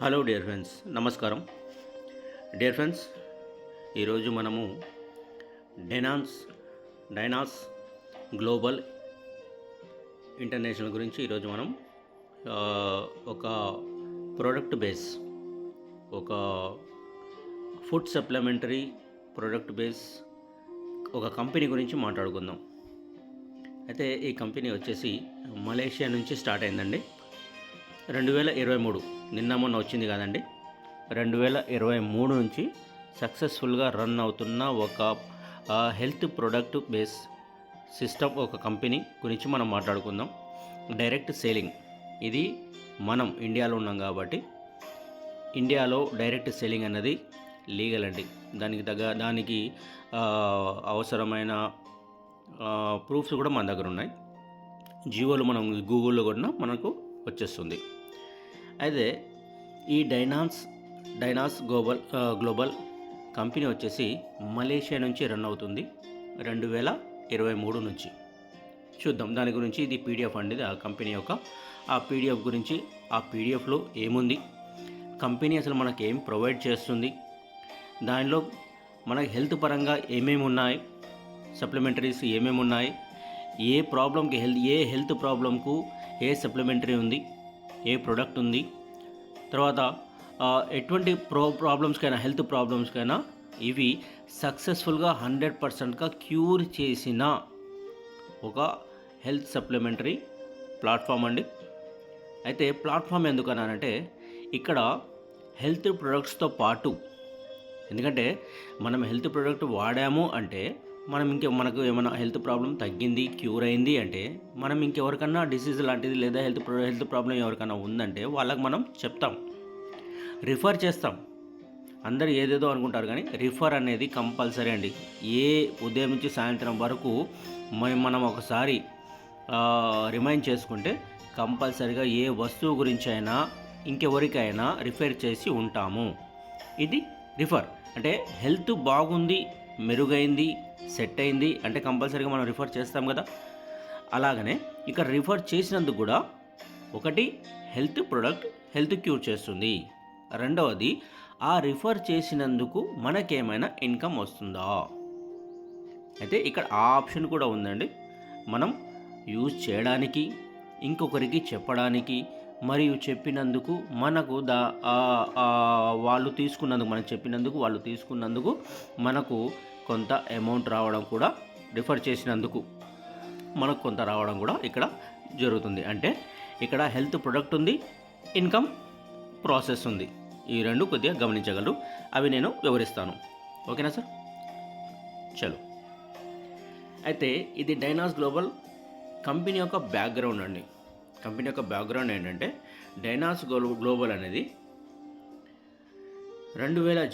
Hello dear friends, నమస్కారం. Dear friends, ఈరోజు మనము డైనాన్స్ డైనాస్ గ్లోబల్ ఇంటర్నేషనల్ గురించి ఈరోజు మనం ఆ, ఒక ప్రోడక్ట్ బేస్, ఒక ఫుడ్ సప్లిమెంటరీ ప్రోడక్ట్ బేస్ ఒక కంపెనీ గురించి మాట్లాడుకుందాం. అయితే ఈ కంపెనీ వచ్చేసి మలేషియా నుంచి స్టార్ట్ అయిందండి. 2023 నిన్న మొన్న వచ్చింది కాదండి. 2023 నుంచి సక్సెస్ఫుల్గా రన్ అవుతున్న ఒక హెల్త్ ప్రొడక్ట్ బేస్ సిస్టమ్, ఒక కంపెనీ గురించి మనం మాట్లాడుకుందాం. డైరెక్ట్ సేలింగ్, ఇది మనం ఇండియాలో ఉన్నాం కాబట్టి ఇండియాలో డైరెక్ట్ సేలింగ్ అన్నది లీగల్ అండి. దానికి అవసరమైన ప్రూఫ్స్ కూడా మన దగ్గర ఉన్నాయి. జియోలో మనం గూగుల్లో కూడా మనకు వచ్చేస్తుంది. అయితే ఈ డైనాస్ గ్లోబల్ కంపెనీ వచ్చేసి మలేషియా నుంచి రన్ అవుతుంది 2023 నుంచి. చూద్దాం దాని గురించి. ఇది పీడిఎఫ్ అండి, ఆ కంపెనీ యొక్క ఆ పీడిఎఫ్ గురించి. ఆ పీడిఎఫ్లో ఏముంది, కంపెనీ అసలు మనకి ఏం ప్రొవైడ్ చేస్తుంది, దానిలో మనకి హెల్త్ పరంగా ఏమేమి ఉన్నాయి, సప్లిమెంటరీస్ ఏమేమి ఉన్నాయి, ఏ ప్రాబ్లంకి ఏ హెల్త్ ప్రాబ్లంకు ఏ సప్లిమెంటరీ ఉంది, ఏ ప్రోడక్ట్ ఉంది, తర్వాత ఎటువంటి ప్రాబ్లమ్స్కైనా హెల్త్ ప్రాబ్లమ్స్కైనా ఇవి సక్సెస్ఫుల్గా 100%గా క్యూర్ చేసిన ఒక హెల్త్ సప్లిమెంటరీ ప్లాట్ఫామ్ అండి. అయితే ప్లాట్ఫామ్ ఎందుకన్నానంటే, ఇక్కడ హెల్త్ ప్రొడక్ట్స్తో పాటు, ఎందుకంటే మనం హెల్త్ ప్రొడక్ట్ వాడాము అంటే మనకు ఏమైనా హెల్త్ ప్రాబ్లం తగ్గింది, క్యూర్ అయింది అంటే మనం ఇంకెవరికన్నా డిసీజ్ లాంటిది లేదా హెల్త్ ప్రాబ్లం ఎవరికైనా ఉందంటే వాళ్ళకి మనం చెప్తాం, రిఫర్ చేస్తాం. అందరు ఏదేదో అనుకుంటారు, కానీ రిఫర్ అనేది కంపల్సరీ అండి. ఏ ఉదయం నుంచి సాయంత్రం వరకు మనం ఒకసారి రిమైండ్ చేసుకుంటే కంపల్సరీగా ఏ వస్తువు గురించి అయినా ఇంకెవరికైనా రిఫర్ చేసి ఉంటాము. ఇది రిఫర్ అంటే హెల్త్ బాగుంది, మెరుగైంది, సెట్ అయింది అంటే కంపల్సరీగా మనం రిఫర్ చేస్తాం కదా. అలాగనే ఇక్కడ రిఫర్ చేసినందుకు కూడా ఒకటి హెల్త్ ప్రొడక్ట్ హెల్త్ క్యూర్ చేస్తుంది, రెండవది ఆ రిఫర్ చేసినందుకు మనకేమైనా ఇన్కమ్ వస్తుందా. అయితే ఇక్కడ ఆ ఆప్షన్ కూడా ఉందండి. మనం యూజ్ చేయడానికి, ఇంకొకరికి చెప్పడానికి, మరియు చెప్పినందుకు మనకు వాళ్ళు తీసుకున్నందుకు మనకు కొంత అమౌంట్ రావడం కూడా, రిఫర్ చేసినందుకు మనకు కొంత రావడం కూడా ఇక్కడ జరుగుతుంది. అంటే ఇక్కడ హెల్త్ ప్రొడక్ట్ ఉంది, ఇన్కమ్ ప్రాసెస్ ఉంది. ఈ రెండు కొద్దిగా గమనించగలరు. అవి నేను వివరిస్తాను. ఓకేనా సార్? చలో. అయితే ఇది డైనాస్ గ్లోబల్ కంపెనీ యొక్క బ్యాక్గ్రౌండ్ అండి. కంపెనీ యొక్క బ్యాక్గ్రౌండ్ ఏంటంటే, డైనాస్ గ్లోబల్ అనేది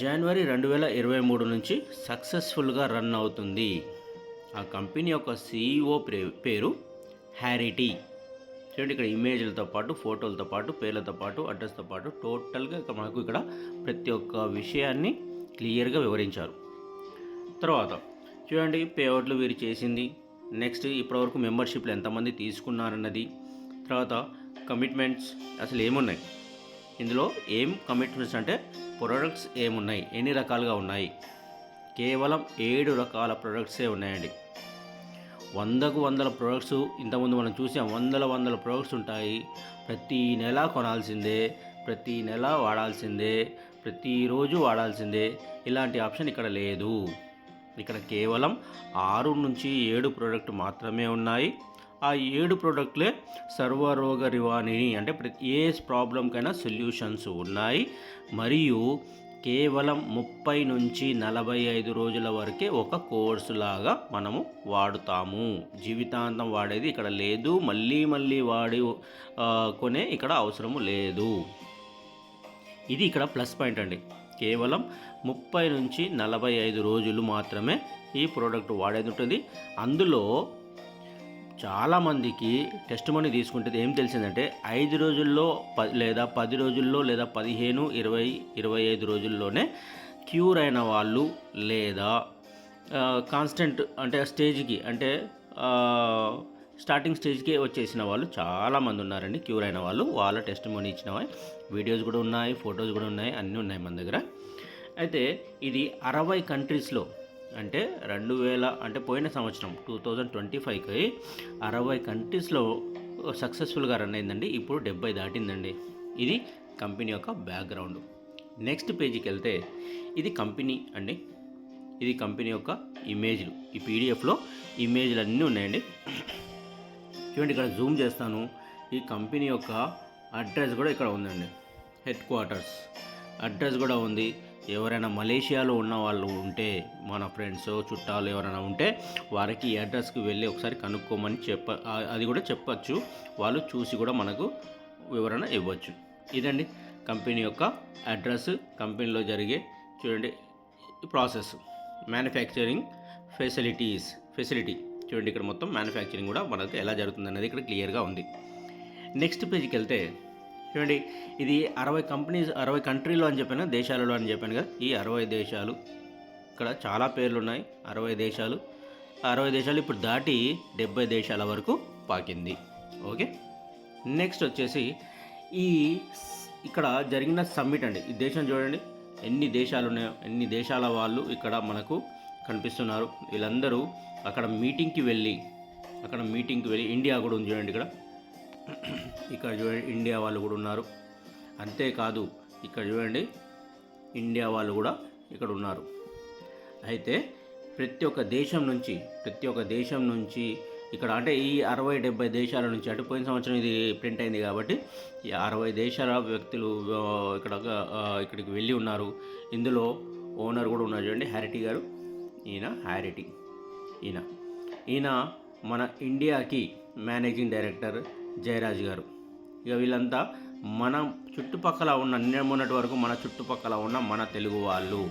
జనవరి 2023 నుంచి సక్సెస్ఫుల్గా రన్ అవుతుంది. ఆ కంపెనీ యొక్క CEO పేరు హ్యారిటీ. చూడండి, ఇక్కడ ఇమేజ్లతో పాటు, ఫోటోలతో పాటు, పేర్లతో పాటు, అడ్రస్తో పాటు టోటల్గా మనకు ఇక్కడ ప్రతి ఒక్క విషయాన్ని క్లియర్గా వివరించారు. తర్వాత చూడండి, పేఅవుట్లు వీరు చేసింది, నెక్స్ట్ ఇప్పటివరకు మెంబర్షిప్లు ఎంతమంది తీసుకున్నారన్నది, తర్వాత కమిట్మెంట్స్ అసలు ఏమున్నాయి ఇందులో, ఏం కమిట్మెంట్స్ అంటే ప్రొడక్ట్స్ ఏమున్నాయి, ఎన్ని రకాలుగా ఉన్నాయి. కేవలం 7 రకాల ప్రొడక్ట్సే ఉన్నాయండి. 100 ప్రొడక్ట్స్ ఇంతకుముందు మనం చూసాం. వందల ప్రొడక్ట్స్ ఉంటాయి. ప్రతి నెల కొనాల్సిందే, ప్రతి నెల వాడాల్సిందే, ప్రతిరోజు వాడాల్సిందే. ఇలాంటి ఆప్షన్ ఇక్కడ లేదు. ఇక్కడ కేవలం 6 నుంచి 7 ప్రోడక్ట్ మాత్రమే ఉన్నాయి. ఆ 7 ప్రోడక్ట్లే సర్వరోగ నివారిణి, అంటే ఏ ప్రాబ్లంకైనా సొల్యూషన్స్ ఉన్నాయి. మరియు కేవలం 30 నుంచి 45 రోజుల వరకే ఒక కోర్సు లాగా మనము వాడుతాము. జీవితాంతం వాడేది ఇక్కడ లేదు. మళ్ళీ వాడి కొనే ఇక్కడ అవసరము లేదు. ఇది ఇక్కడ ప్లస్ పాయింట్ అండి. కేవలం 30 నుంచి 45 రోజులు మాత్రమే ఈ ప్రోడక్ట్ వాడేది ఉంటుంది. అందులో చాలామందికి టెస్ట్ మనీ తీసుకుంటే ఏం తెలిసిందంటే, 5 రోజుల్లో లేదా 10 రోజుల్లో లేదా 15, 20, 25 రోజుల్లోనే క్యూర్ అయిన వాళ్ళు, లేదా కాన్స్టెంట్ అంటే స్టేజ్కి అంటే స్టార్టింగ్ స్టేజ్కే వచ్చేసిన వాళ్ళు చాలామంది ఉన్నారండి. క్యూర్ అయిన వాళ్ళు, వాళ్ళ టెస్టిమోనీ ఇచ్చినవి వీడియోస్ కూడా ఉన్నాయి, ఫొటోస్ కూడా ఉన్నాయి, అన్నీ ఉన్నాయి మన దగ్గర. అయితే ఇది 60 కంట్రీస్లో, అంటే 2000 అంటే పోయిన సంవత్సరం 2025కి 60 కంట్రీస్లో సక్సెస్ఫుల్గా రన్ అయిందండి. ఇప్పుడు 70 దాటిందండి. ఇది కంపెనీ యొక్క బ్యాక్గ్రౌండ్. నెక్స్ట్ పేజీకి వెళ్తే ఇది కంపెనీ అండి. ఇది కంపెనీ యొక్క ఇమేజ్లు. ఈ పీడిఎఫ్లో ఇమేజ్లు అన్నీ ఉన్నాయండి. చూడండి, ఇక్కడ జూమ్ చేస్తాను. ఈ కంపెనీ యొక్క అడ్రస్ కూడా ఇక్కడ ఉందండి. హెడ్ క్వార్టర్స్ అడ్రస్ కూడా ఉంది. ఎవరైనా మలేషియాలో ఉన్న వాళ్ళు ఉంటే, మన ఫ్రెండ్స్ చుట్టాలు ఎవరైనా ఉంటే వారికి ఈ అడ్రస్కి వెళ్ళి ఒకసారి కనుక్కోమని అది కూడా చెప్పచ్చు. వాళ్ళు చూసి కూడా మనకు వివరణ ఇవ్వచ్చు. ఇదండి కంపెనీ యొక్క అడ్రస్, కంపెనీలో జరిగే చూడండి ప్రాసెస్, మ్యానుఫ్యాక్చరింగ్ ఫెసిలిటీ చూడండి. ఇక్కడ మొత్తం మ్యానుఫ్యాక్చరింగ్ కూడా మనకు ఎలా జరుగుతుంది అనేది ఇక్కడ క్లియర్గా ఉంది. నెక్స్ట్ పేజీకి వెళ్తే చూడండి, ఇది 60 కంట్రీలో అని చెప్పాను, దేశాలలో అని చెప్పాను కదా. ఈ 60 దేశాలు, ఇక్కడ చాలా పేర్లు ఉన్నాయి. 60 దేశాలు ఇప్పుడు దాటి 70 దేశాల వరకు పాకింది. ఓకే, నెక్స్ట్ వచ్చేసి ఇక్కడ జరిగిన సమ్మిట్ అండి. ఈ దేశం చూడండి, ఎన్ని దేశాలు ఉన్నాయో, ఎన్ని దేశాల వాళ్ళు ఇక్కడ మనకు కనిపిస్తున్నారు. వీళ్ళందరూ అక్కడ మీటింగ్కి వెళ్ళి ఇండియా కూడా ఉంది చూడండి. ఇక్కడ చూడండి, ఇండియా వాళ్ళు కూడా ఉన్నారు. అంతేకాదు ఇక్కడ చూడండి, ఇండియా వాళ్ళు కూడా ఇక్కడ ఉన్నారు. అయితే ప్రతి ఒక్క దేశం నుంచి ఇక్కడ, అంటే ఈ 60-70 దేశాల నుంచి, అంటే పోయిన సంవత్సరం ఇది ప్రింట్ అయింది కాబట్టి ఈ 60 దేశాల వ్యక్తులు ఇక్కడికి వెళ్ళి ఉన్నారు. ఇందులో ఓనర్ కూడా ఉన్నారు చూడండి, హ్యారిటీ గారు. ఈయన మన ఇండియాకి మేనేజింగ్ డైరెక్టర్ జయరాజ్ గారు. ఇక వీళ్ళంతా మన చుట్టుపక్కల ఉన్న, మొన్నటి వరకు మన చుట్టుపక్కల ఉన్న మన తెలుగు వాళ్ళు,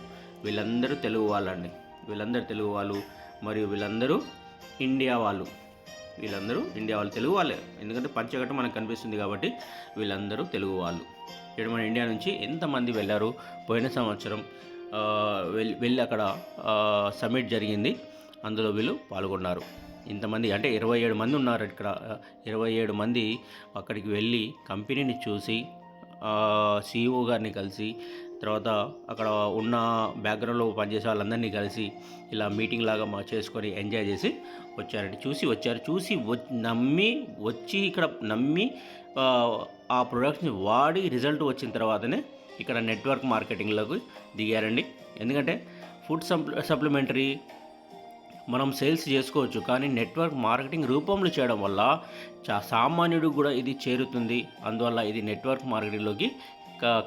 వీళ్ళందరూ తెలుగు వాళ్ళండి. వీళ్ళందరూ తెలుగు వాళ్ళు, మరియు వీళ్ళందరూ ఇండియా వాళ్ళు తెలుగు వాళ్ళే. ఎందుకంటే పంచకట్టు మనకు కనిపిస్తుంది కాబట్టి వీళ్ళందరూ తెలుగు వాళ్ళు. ఇక్కడ మన ఇండియా నుంచి ఎంతమంది వెళ్ళారు, పోయిన సంవత్సరం వెళ్ళి అక్కడ సమ్మిట్ జరిగింది, అందులో వీళ్ళు పాల్గొన్నారు. ఇంతమంది అంటే 27 మంది ఉన్నారు ఇక్కడ. 27 మంది అక్కడికి వెళ్ళి కంపెనీని చూసి, CEO గారిని కలిసి, తర్వాత అక్కడ ఉన్న బ్యాక్గ్రౌండ్లో పనిచేసే వాళ్ళందరినీ కలిసి ఇలా మీటింగ్ లాగా చేసుకొని ఎంజాయ్ చేసి వచ్చారండి. చూసి ఇక్కడ నమ్మి ఆ ప్రొడక్ట్స్ని వాడి రిజల్ట్ వచ్చిన తర్వాతనే ఇక్కడ నెట్వర్క్ మార్కెటింగ్లోకి దిగారండి. ఎందుకంటే ఫుడ్ సప్లిమెంటరీ మనం సేల్స్ చేసుకోవచ్చు, కానీ నెట్వర్క్ మార్కెటింగ్ రూపంలో చేయడం వల్ల సామాన్యుడికి కూడా ఇది చేరుతుంది. అందువల్ల ఇది నెట్వర్క్ మార్కెటింగ్లోకి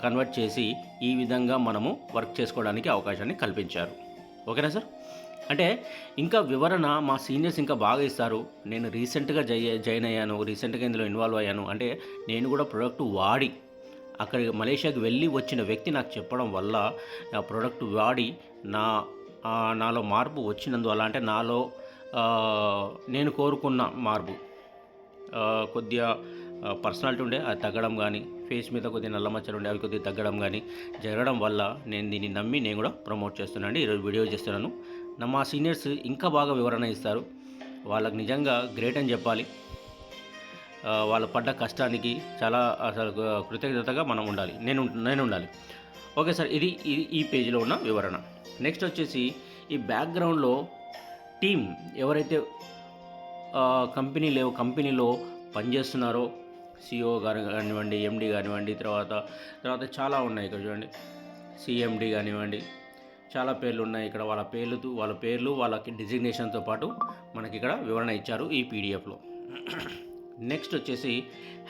కన్వర్ట్ చేసి ఈ విధంగా మనము వర్క్ చేసుకోవడానికి అవకాశాన్ని కల్పించారు. ఓకేనా సార్? అంటే ఇంకా వివరణ మా సీనియర్స్ ఇంకా బాగా ఇస్తారు. నేను రీసెంట్గా జాయిన్ అయ్యాను, రీసెంట్గా ఇందులో ఇన్వాల్వ్ అయ్యాను. అంటే నేను కూడా ప్రోడక్ట్ వాడి అక్కడికి మలేషియాకి వెళ్ళి వచ్చిన వ్యక్తి నాకు చెప్పడం వల్ల ఆ ప్రోడక్ట్ వాడి నాలో మార్పు వచ్చినందువల్ల, అంటే నాలో నేను కోరుకున్న మార్పు, కొద్దిగా పర్సనాలిటీ ఉండే అది తగ్గడం కానీ, ఫేస్ మీద కొద్దిగా నల్ల మచ్చలు ఉండే అవి కొద్దిగా తగ్గడం కానీ జరగడం వల్ల నేను దీన్ని నమ్మి నేను కూడా ప్రమోట్ చేస్తున్నాను. ఈరోజు వీడియో చేస్తున్నాను. మా సీనియర్స్ ఇంకా బాగా వివరణ ఇస్తారు. వాళ్ళకి నిజంగా గ్రేట్ అని చెప్పాలి. వాళ్ళు పడ్డ కష్టానికి చాలా అసలు కృతజ్ఞతగా మనం ఉండాలి, నేను ఉండాలి. ఓకే సార్, ఇది ఈ పేజీలో ఉన్న వివరణ. నెక్స్ట్ వచ్చేసి ఈ బ్యాక్గ్రౌండ్లో టీం ఎవరైతే కంపెనీలో పనిచేస్తున్నారో, CEO గారు కానివ్వండి, MD కానివ్వండి, తర్వాత చాలా ఉన్నాయి ఇక్కడ చూడండి, CMD కానివ్వండి, చాలా పేర్లు ఉన్నాయి ఇక్కడ. వాళ్ళ పేర్లు వాళ్ళకి డిజిగ్నేషన్తో పాటు మనకి ఇక్కడ వివరణ ఇచ్చారు ఈ PDFలో. నెక్స్ట్ వచ్చేసి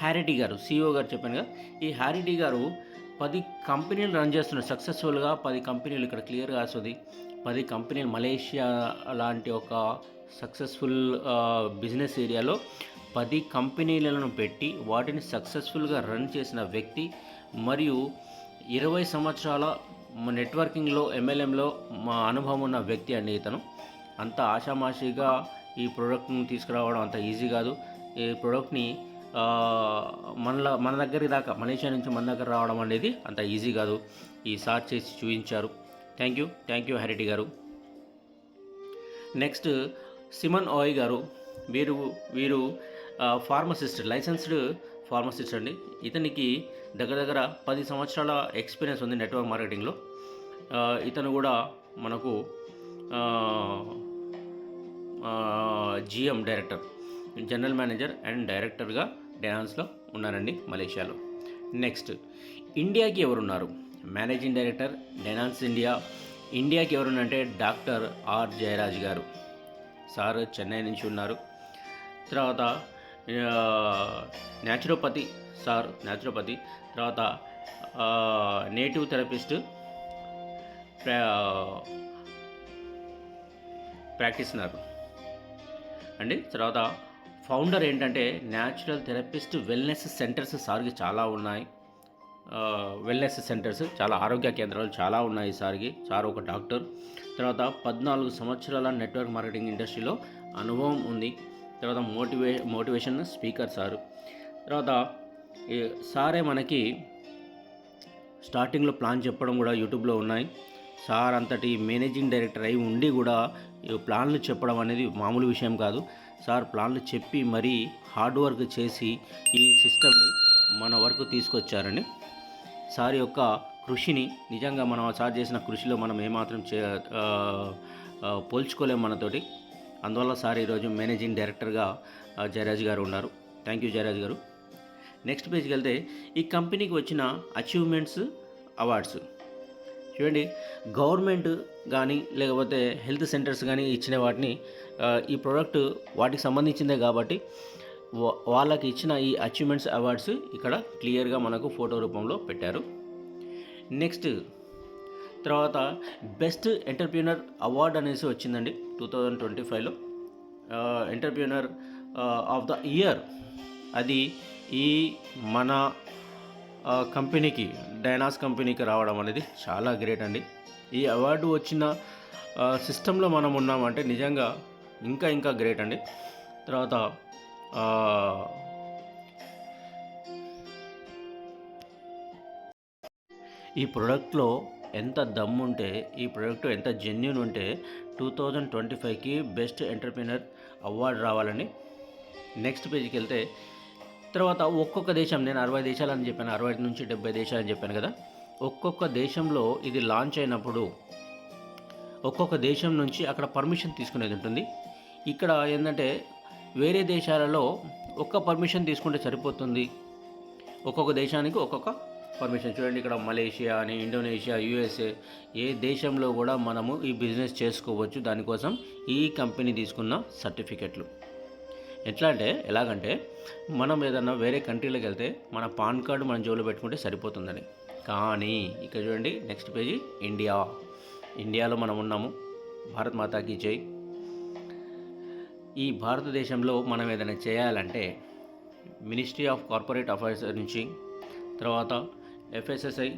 హ్యారిటీ గారు, CEO గారు చెప్పాను కదా. ఈ హ్యారిటీ గారు 10 కంపెనీలు రన్ చేస్తున్నారు సక్సెస్ఫుల్గా. 10 కంపెనీలు ఇక్కడ క్లియర్గా వస్తుంది. 10 కంపెనీలు మలేషియా లాంటి ఒక సక్సెస్ఫుల్ బిజినెస్ ఏరియాలో 10 కంపెనీలను పెట్టి వాటిని సక్సెస్ఫుల్గా రన్ చేసిన వ్యక్తి, మరియు 20 సంవత్సరాల నెట్వర్కింగ్లో MLMలో మా అనుభవం ఉన్న వ్యక్తి అండి ఇతను. అంత ఆషామాషిగా ఈ ప్రోడక్ట్ని తీసుకురావడం అంత ఈజీ కాదు. ఈ ప్రోడక్ట్ని మన దగ్గర దాకా, మలేషియా నుంచి మన దగ్గర రావడం అనేది అంత ఈజీ కాదు. ఈ సార్ చేసి చూపించారు. థ్యాంక్ యూ హ్యారిటీ గారు. నెక్స్ట్ సిమన్ ఓయ్ గారు. వీరు వీరు ఫార్మసిస్ట్, లైసెన్స్డ్ ఫార్మసిస్ట్ అండి. ఇతనికి దగ్గర దగ్గర 10 సంవత్సరాల ఎక్స్పీరియన్స్ ఉంది నెట్వర్క్ మార్కెటింగ్లో. ఇతను కూడా మనకు GM director, general manager and డైరెక్టర్గా డైనాన్స్లో ఉన్నారండి మలేషియాలో. నెక్స్ట్ ఇండియాకి ఎవరున్నారు? మేనేజింగ్ డైరెక్టర్ డైనాన్స్ ఇండియా. ఇండియాకి ఎవరున్నారంటే డాక్టర్ ఆర్ జయరాజ్ గారు సార్, చెన్నై నుంచి ఉన్నారు. తర్వాత న్యాచురోపతి సార్, న్యాచురోపతి. తర్వాత నేటివ్ థెరపిస్ట్ ప్రాక్టీస్నర్ అండి. తర్వాత ఫౌండర్ ఏంటంటే న్యాచురల్ థెరపిస్ట్ వెల్నెస్ సెంటర్స్ సార్కి చాలా ఉన్నాయి. వెల్నెస్ సెంటర్స్, చాలా ఆరోగ్య కేంద్రాలు చాలా ఉన్నాయి సార్కి. సార్ ఒక డాక్టర్. తర్వాత 14 సంవత్సరాల నెట్వర్క్ మార్కెటింగ్ ఇండస్ట్రీలో అనుభవం ఉంది. తర్వాత మోటివేషన్ స్పీకర్ సారు. తర్వాత సారే మనకి స్టార్టింగ్లో ప్లాన్ చెప్పడం కూడా యూట్యూబ్లో ఉన్నాయి. సార్ అంతటి మేనేజింగ్ డైరెక్టర్ అయి ఉండి కూడా ఈ ప్లాన్లు చెప్పడం అనేది మామూలు విషయం కాదు. సార్ ప్లాన్లు చెప్పి మరీ హార్డ్ వర్క్ చేసి ఈ సిస్టమ్ని మన వరకు తీసుకొచ్చారని. సార్ యొక్క కృషిని నిజంగా మనం సార్ చేసిన కృషిలో మనం ఏమాత్రం పోల్చుకోలేము మనతోటి. అందువల్ల సార్ ఈరోజు మేనేజింగ్ డైరెక్టర్గా జయరాజ్ గారు ఉన్నారు. థ్యాంక్ యూ జయరాజ్ గారు. నెక్స్ట్ పేజ్కి వెళ్తే ఈ కంపెనీకి వచ్చిన అచీవ్మెంట్స్, అవార్డ్స్ చూడండి. గవర్నమెంట్ కానీ లేకపోతే హెల్త్ సెంటర్స్ కానీ ఇచ్చిన వాటిని, ఈ ప్రోడక్ట్ వాటికి సంబంధించిందే కాబట్టి వాళ్ళకి ఇచ్చిన ఈ అచీవ్మెంట్స్, అవార్డ్స్ ఇక్కడ క్లియర్గా మనకు ఫోటో రూపంలో పెట్టారు. నెక్స్ట్ తర్వాత బెస్ట్ ఎంటర్ప్రీనర్ అవార్డ్ అనేసి వచ్చిందండి 2025లో. ఎంటర్ప్రీనర్ ఆఫ్ ద ఇయర్ అది ఈ మన కంపెనీకి, డైనాస్ కంపెనీకి రావడం అనేది చాలా గ్రేట్ అండి. ఈ అవార్డు వచ్చిన సిస్టంలో మనం ఉన్నామంటే నిజంగా ఇంకా గ్రేట్ అండి. తర్వాత ఈ ప్రోడక్ట్లో ఎంత దమ్ము ఉంటే, ఈ ప్రోడక్ట్ ఎంత జెన్యూన్ ఉంటే 2025కి బెస్ట్ ఎంటర్ప్రీనర్ అవార్డు రావాలండి. నెక్స్ట్ పేజీకి వెళ్తే తర్వాత ఒక్కొక్క దేశం, నేను 60 దేశాలని చెప్పాను, 60 నుంచి 70 దేశాలని చెప్పాను కదా. ఒక్కొక్క దేశంలో ఇది లాంచ్ అయినప్పుడు ఒక్కొక్క దేశం నుంచి అక్కడ పర్మిషన్ తీసుకునేది ఉంటుంది. ఇక్కడ ఏంటంటే వేరే దేశాలలో ఒక్క పర్మిషన్ తీసుకుంటే సరిపోతుంది. ఒక్కొక్క దేశానికి ఒక్కొక్క పర్మిషన్. చూడండి ఇక్కడ మలేషియా అని, ఇండోనేషియా, యూఎస్ఏ, ఏ దేశంలో కూడా మనము ఈ బిజినెస్ చేసుకోవచ్చు. దానికోసం ఈ కంపెనీ తీసుకున్న సర్టిఫికెట్లు. ఎలాగంటే మనం ఏదన్నా వేరే కంట్రీలోకి వెళ్తే మన పాన్ కార్డు మన జోబులో పెట్టుకుంటే సరిపోతుందని. కానీ ఇక్కడ చూడండి నెక్స్ట్ పేజీ, ఇండియాలో మనం ఉన్నాము. భారత్ మాతాకి జై. ఈ భారతదేశంలో మనం ఏదైనా చేయాలంటే మినిస్ట్రీ ఆఫ్ కార్పొరేట్ అఫైర్స్ నుంచి, తర్వాత ఎఫ్ఎస్ఎస్ఐ,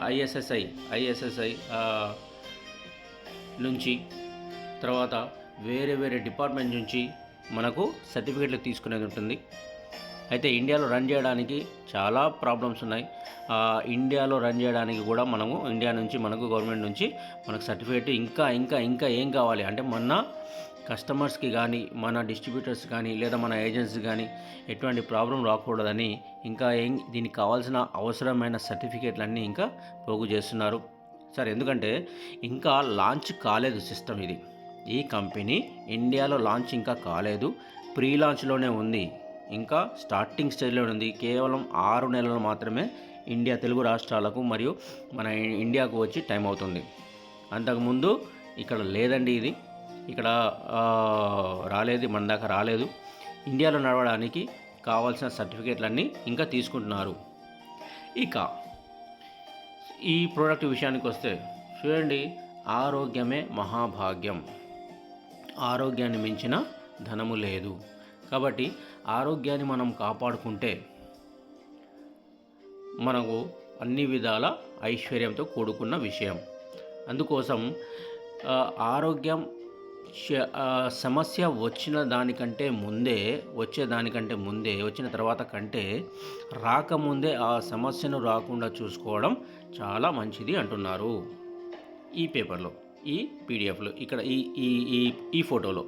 ఐఎస్ఎస్ఐ నుంచి, తర్వాత వేరే డిపార్ట్మెంట్ నుంచి మనకు సర్టిఫికెట్లు తీసుకునేది ఉంటుంది. అయితే ఇండియాలో రన్ చేయడానికి చాలా ప్రాబ్లమ్స్ ఉన్నాయి. ఇండియాలో రన్ చేయడానికి కూడా మనము ఇండియా నుంచి, మనకు గవర్నమెంట్ నుంచి మనకు సర్టిఫికేట్ ఇంకా ఏం కావాలి అంటే మన కస్టమర్స్కి కానీ, మన డిస్ట్రిబ్యూటర్స్ కానీ, లేదా మన ఏజెంట్స్ కానీ ఎటువంటి ప్రాబ్లం రాకూడదని దీనికి కావాల్సిన అవసరమైన సర్టిఫికేట్లన్నీ ఇంకా పోగు చేస్తున్నారు సార్. ఎందుకంటే ఇంకా లాంచ్ కాలేదు సిస్టమ్. ఈ కంపెనీ ఇండియాలో లాంచ్ ఇంకా కాలేదు, ప్రీ లాంచ్లోనే ఉంది, ఇంకా స్టార్టింగ్ స్టేజ్లో ఉంది. కేవలం 6 నెలలు మాత్రమే ఇండియా, తెలుగు రాష్ట్రాలకు మరియు మన ఇండియాకు వచ్చి టైం అవుతుంది. అంతకుముందు ఇక్కడ లేదండి, ఇది ఇక్కడ రాలేదు, మన దాకా రాలేదు. ఇండియాలో నడవడానికి కావాల్సిన సర్టిఫికేట్లన్నీ ఇంకా తీసుకుంటున్నారు. ఇక ఈ ప్రోడక్ట్ విషయానికి వస్తే చూడండి, ఆరోగ్యమే మహాభాగ్యం, ఆరోగ్యాన్ని మించిన ధనము లేదు. కాబట్టి ఆరోగ్యాన్ని మనం కాపాడుకుంటే మనకు అన్ని విధాల ఐశ్వర్యంతో కూడుకున్న విషయం. అందుకోసం ఆరోగ్యం సమస్య వచ్చిన తర్వాత కంటే రాకముందే ఆ సమస్యను రాకుండా చూసుకోవడం చాలా మంచిది అంటున్నారు ఈ పేపర్లో, ఈ పీడిఎఫ్లో. ఇక్కడ ఈ ఫోటోలో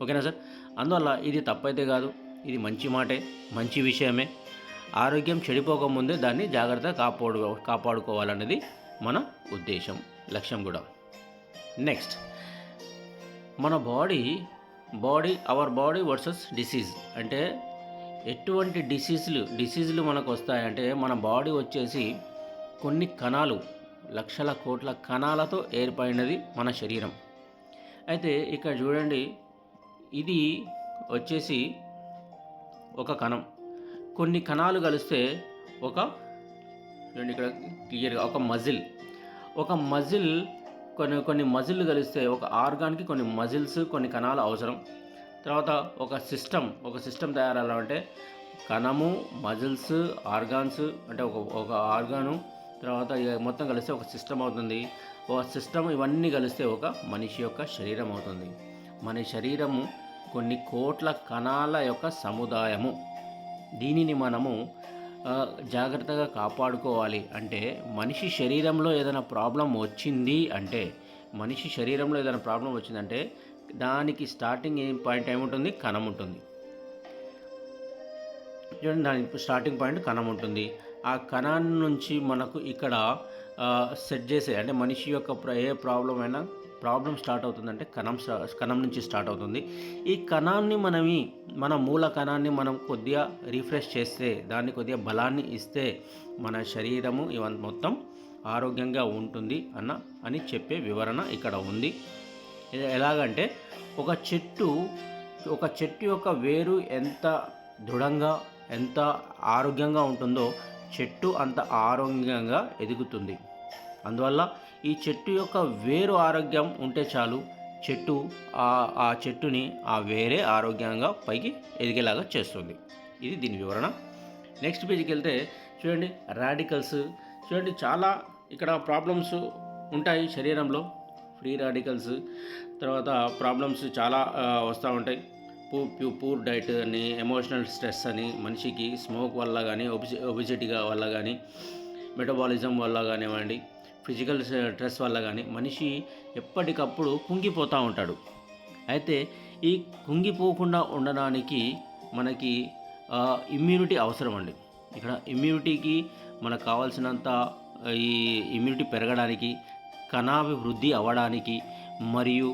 ఓకేనా సార్? అందువల్ల ఇది తప్పైతే కాదు, ఇది మంచి మాటే, మంచి విషయమే. ఆరోగ్యం చెడిపోకముందే దాన్ని జాగ్రత్తగా కాపాడుకోవాలన్నది మన ఉద్దేశం, లక్ష్యం కూడా. నెక్స్ట్, మన అవర్ బాడీ వర్సెస్ డిసీజ్. అంటే ఎటువంటి డిసీజులు మనకు వస్తాయంటే, మన బాడీ వచ్చేసి కొన్ని కణాలు, లక్షల కోట్ల కణాలతో ఏర్పడినది మన శరీరం. అయితే ఇక్కడ చూడండి, ఇది వచ్చేసి ఒక కణం. కొన్ని కణాలు కలిస్తే చూడండి ఇక్కడ క్లియర్గా ఒక మజిల్ కొన్ని మజిల్లు కలిస్తే ఒక ఆర్గాన్కి కొన్ని మజిల్స్, కొన్ని కణాలు అవసరం. తర్వాత ఒక సిస్టమ్ తయారాలంటే కణము, మజిల్స్, ఆర్గాన్స్, అంటే ఒక ఆర్గాను, తర్వాత మొత్తం కలిస్తే ఒక సిస్టమ్ అవుతుంది. ఒక సిస్టమ్ ఇవన్నీ కలిస్తే ఒక మనిషి యొక్క శరీరం అవుతుంది. మన శరీరము కొన్ని కోట్ల కణాల యొక్క సముదాయము. దీనిని మనము జాగ్రత్తగా కాపాడుకోవాలి. అంటే మనిషి శరీరంలో ఏదైనా ప్రాబ్లం వచ్చిందంటే దానికి స్టార్టింగ్ పాయింట్ ఏముంటుంది? కణం ఉంటుంది. చూడండి, దాని స్టార్టింగ్ పాయింట్ కణం ఉంటుంది. ఆ కణాన్ని నుంచి మనకు ఇక్కడ సెట్ చేసే, అంటే మనిషి యొక్క ఏ ప్రాబ్లం స్టార్ట్ అవుతుందంటే కణం నుంచి స్టార్ట్ అవుతుంది. ఈ కణాన్ని మన మూల కణాన్ని మనం కొద్దిగా రిఫ్రెష్ చేస్తే, దాన్ని కొద్దిగా బలాన్ని ఇస్తే మన శరీరము ఇవన్నీ మొత్తం ఆరోగ్యంగా ఉంటుంది అని చెప్పే వివరణ ఇక్కడ ఉంది. ఎలాగంటే ఒక చెట్టు యొక్క వేరు ఎంత దృఢంగా, ఎంత ఆరోగ్యంగా ఉంటుందో చెట్టు అంత ఆరోగ్యంగా ఎదుగుతుంది. అందువల్ల ఈ చెట్టు యొక్క వేరు ఆరోగ్యం ఉంటే చాలు, ఆ చెట్టుని ఆ వేరే ఆరోగ్యంగా పైకి ఎదిగేలాగా చేస్తుంది. ఇది దీని వివరణ. నెక్స్ట్ పేజీకి వెళ్తే చూడండి, రాడికల్స్. చూడండి, చాలా ఇక్కడ ప్రాబ్లమ్స్ ఉంటాయి శరీరంలో. ఫ్రీ రాడికల్స్, తర్వాత ప్రాబ్లమ్స్ చాలా వస్తూ ఉంటాయి. పూర్ డైట్ అని, ఎమోషనల్ స్ట్రెస్ అని, మనిషికి స్మోక్ వల్ల కానీ, ఒబిసిటీగా వల్ల కానీ, మెటబాలిజం వల్ల కానివ్వండి, ఫిజికల్ స్ట్రెస్ వల్ల కానీ మనిషి ఎప్పటికప్పుడు కుంగిపోతూ ఉంటాడు. అయితే ఈ కుంగిపోకుండా ఉండడానికి మనకి ఇమ్యూనిటీ అవసరం అండి. ఇక్కడ ఇమ్యూనిటీకి మనకు కావాల్సినంత ఈ ఇమ్యూనిటీ పెరగడానికి, కణాభివృద్ధి అవ్వడానికి మరియు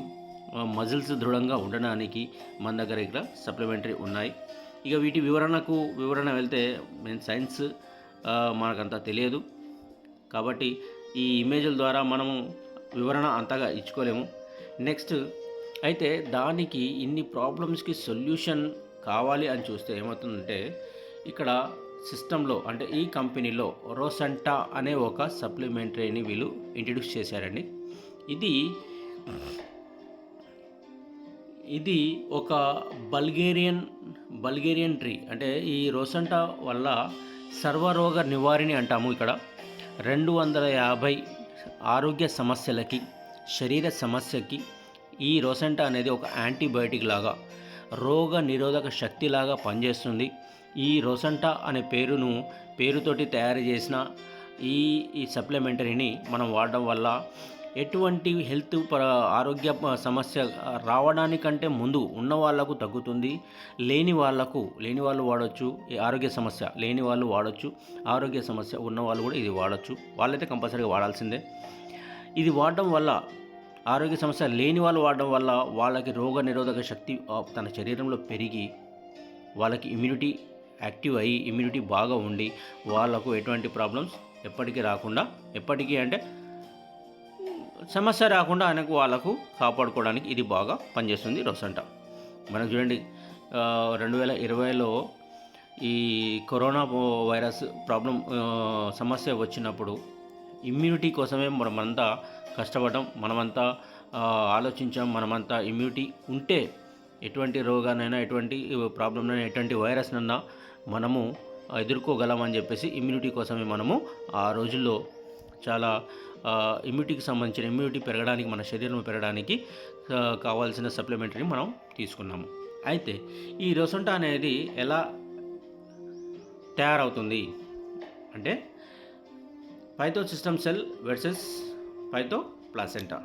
మజిల్స్ దృఢంగా ఉండడానికి మన దగ్గర ఇక్కడ సప్లిమెంటరీ ఉన్నాయి. ఇక వీటి వివరణ వెళ్తే సైన్స్ మనకంతా తెలియదు కాబట్టి ఈ ఇమేజ్ల ద్వారా మనము వివరణ అంతగా ఇచ్చుకోలేము. నెక్స్ట్ అయితే దానికి ఇన్ని ప్రాబ్లమ్స్కి సొల్యూషన్ కావాలి అని చూస్తే ఏమవుతుందంటే, ఇక్కడ సిస్టంలో, అంటే ఈ కంపెనీలో రోసంటా అనే ఒక సప్లిమెంటరీని వీళ్ళు ఇంట్రడ్యూస్ చేశారండి. ఇది ఒక బల్గేరియన్ ట్రీ. అంటే ఈ రోసంటా వల్ల సర్వరోగ నివారిణి అంటాము. ఇక్కడ 250 ఆరోగ్య సమస్యలకి, శరీర సమస్యకి ఈ రోసంటా అనేది ఒక యాంటీబయాటిక్ లాగా, రోగ నిరోధక శక్తిలాగా పనిచేస్తుంది. ఈ రోసంటా అనే పేరుతోటి తయారు చేసిన ఈ సప్లిమెంటరీని మనం వాడడం వల్ల ఎటువంటి హెల్త్ ఆరోగ్య సమస్య రావడానికంటే ముందు ఉన్న వాళ్ళకు తగ్గుతుంది. లేని వాళ్ళు వాడచ్చు. ఈ ఆరోగ్య సమస్య లేని వాళ్ళు వాడచ్చు, ఆరోగ్య సమస్య ఉన్న వాళ్ళు కూడా ఇది వాడచ్చు. వాళ్ళైతే కంపల్సరీగా వాడాల్సిందే. ఇది వాడడం వల్ల, ఆరోగ్య సమస్య లేని వాళ్ళు వాడడం వల్ల వాళ్ళకి రోగ నిరోధక శక్తి తన శరీరంలో పెరిగి వాళ్ళకి ఇమ్యూనిటీ యాక్టివ్ అయ్యి, ఇమ్యూనిటీ బాగా ఉండి వాళ్ళకు ఎటువంటి ప్రాబ్లమ్స్ ఎప్పటికీ అంటే సమస్య రాకుండా వాళ్ళకు కాపాడుకోవడానికి ఇది బాగా పనిచేస్తుంది రోసంటా. మనకు చూడండి, 2020లో ఈ కరోనా వైరస్ సమస్య వచ్చినప్పుడు ఇమ్యూనిటీ కోసమే మనమంతా కష్టపడ్డాం, మనమంతా ఆలోచించాం. మనమంతా ఇమ్యూనిటీ ఉంటే ఎటువంటి రోగానైనా, ఎటువంటి ప్రాబ్లంనైనా, ఎటువంటి వైరస్నైనా మనము ఎదుర్కోగలమని చెప్పేసి ఇమ్యూనిటీ కోసమే మనము ఆ రోజుల్లో చాలా ఇమ్యూనిటీకి సంబంధించిన ఇమ్యూనిటీ పెరగడానికి, మన శరీరం పెరగడానికి కావాల్సిన సప్లిమెంటరీని మనం తీసుకున్నాము. అయితే ఈ రోసంటా అనేది ఎలా తయారవుతుంది అంటే, పైథో సిస్టమ్ సెల్ వర్సెస్ పైథో ప్లాసెంటా.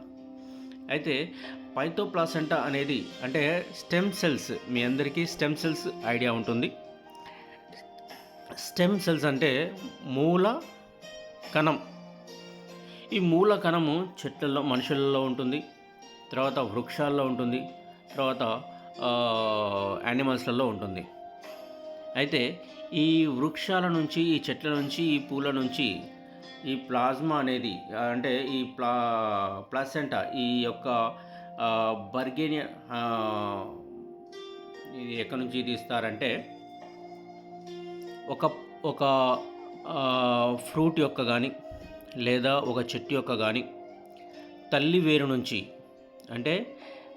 అయితే పైతోప్లాసెంటా అనేది అంటే స్టెమ్ సెల్స్, మీ అందరికీ స్టెమ్ సెల్స్ ఐడియా ఉంటుంది. స్టెమ్ సెల్స్ అంటే మూల కణం. ఈ మూల కణము చెట్లలో, మనుషులలో ఉంటుంది, తర్వాత వృక్షాల్లో ఉంటుంది, తర్వాత యానిమల్స్లలో ఉంటుంది. అయితే ఈ వృక్షాల నుంచి, ఈ చెట్ల నుంచి, ఈ పూల నుంచి ఈ ప్లాజ్మా అనేది అంటే ఈ ప్లాసెంటా, ఈ యొక్క బర్గేనియా ఇది ఎక్కడి నుంచి తీస్తారంటే ఒక ఒక ఫ్రూట్ యొక్క కానీ లేదా ఒక చెట్టు యొక్క కానీ తల్లి వేరు నుంచి, అంటే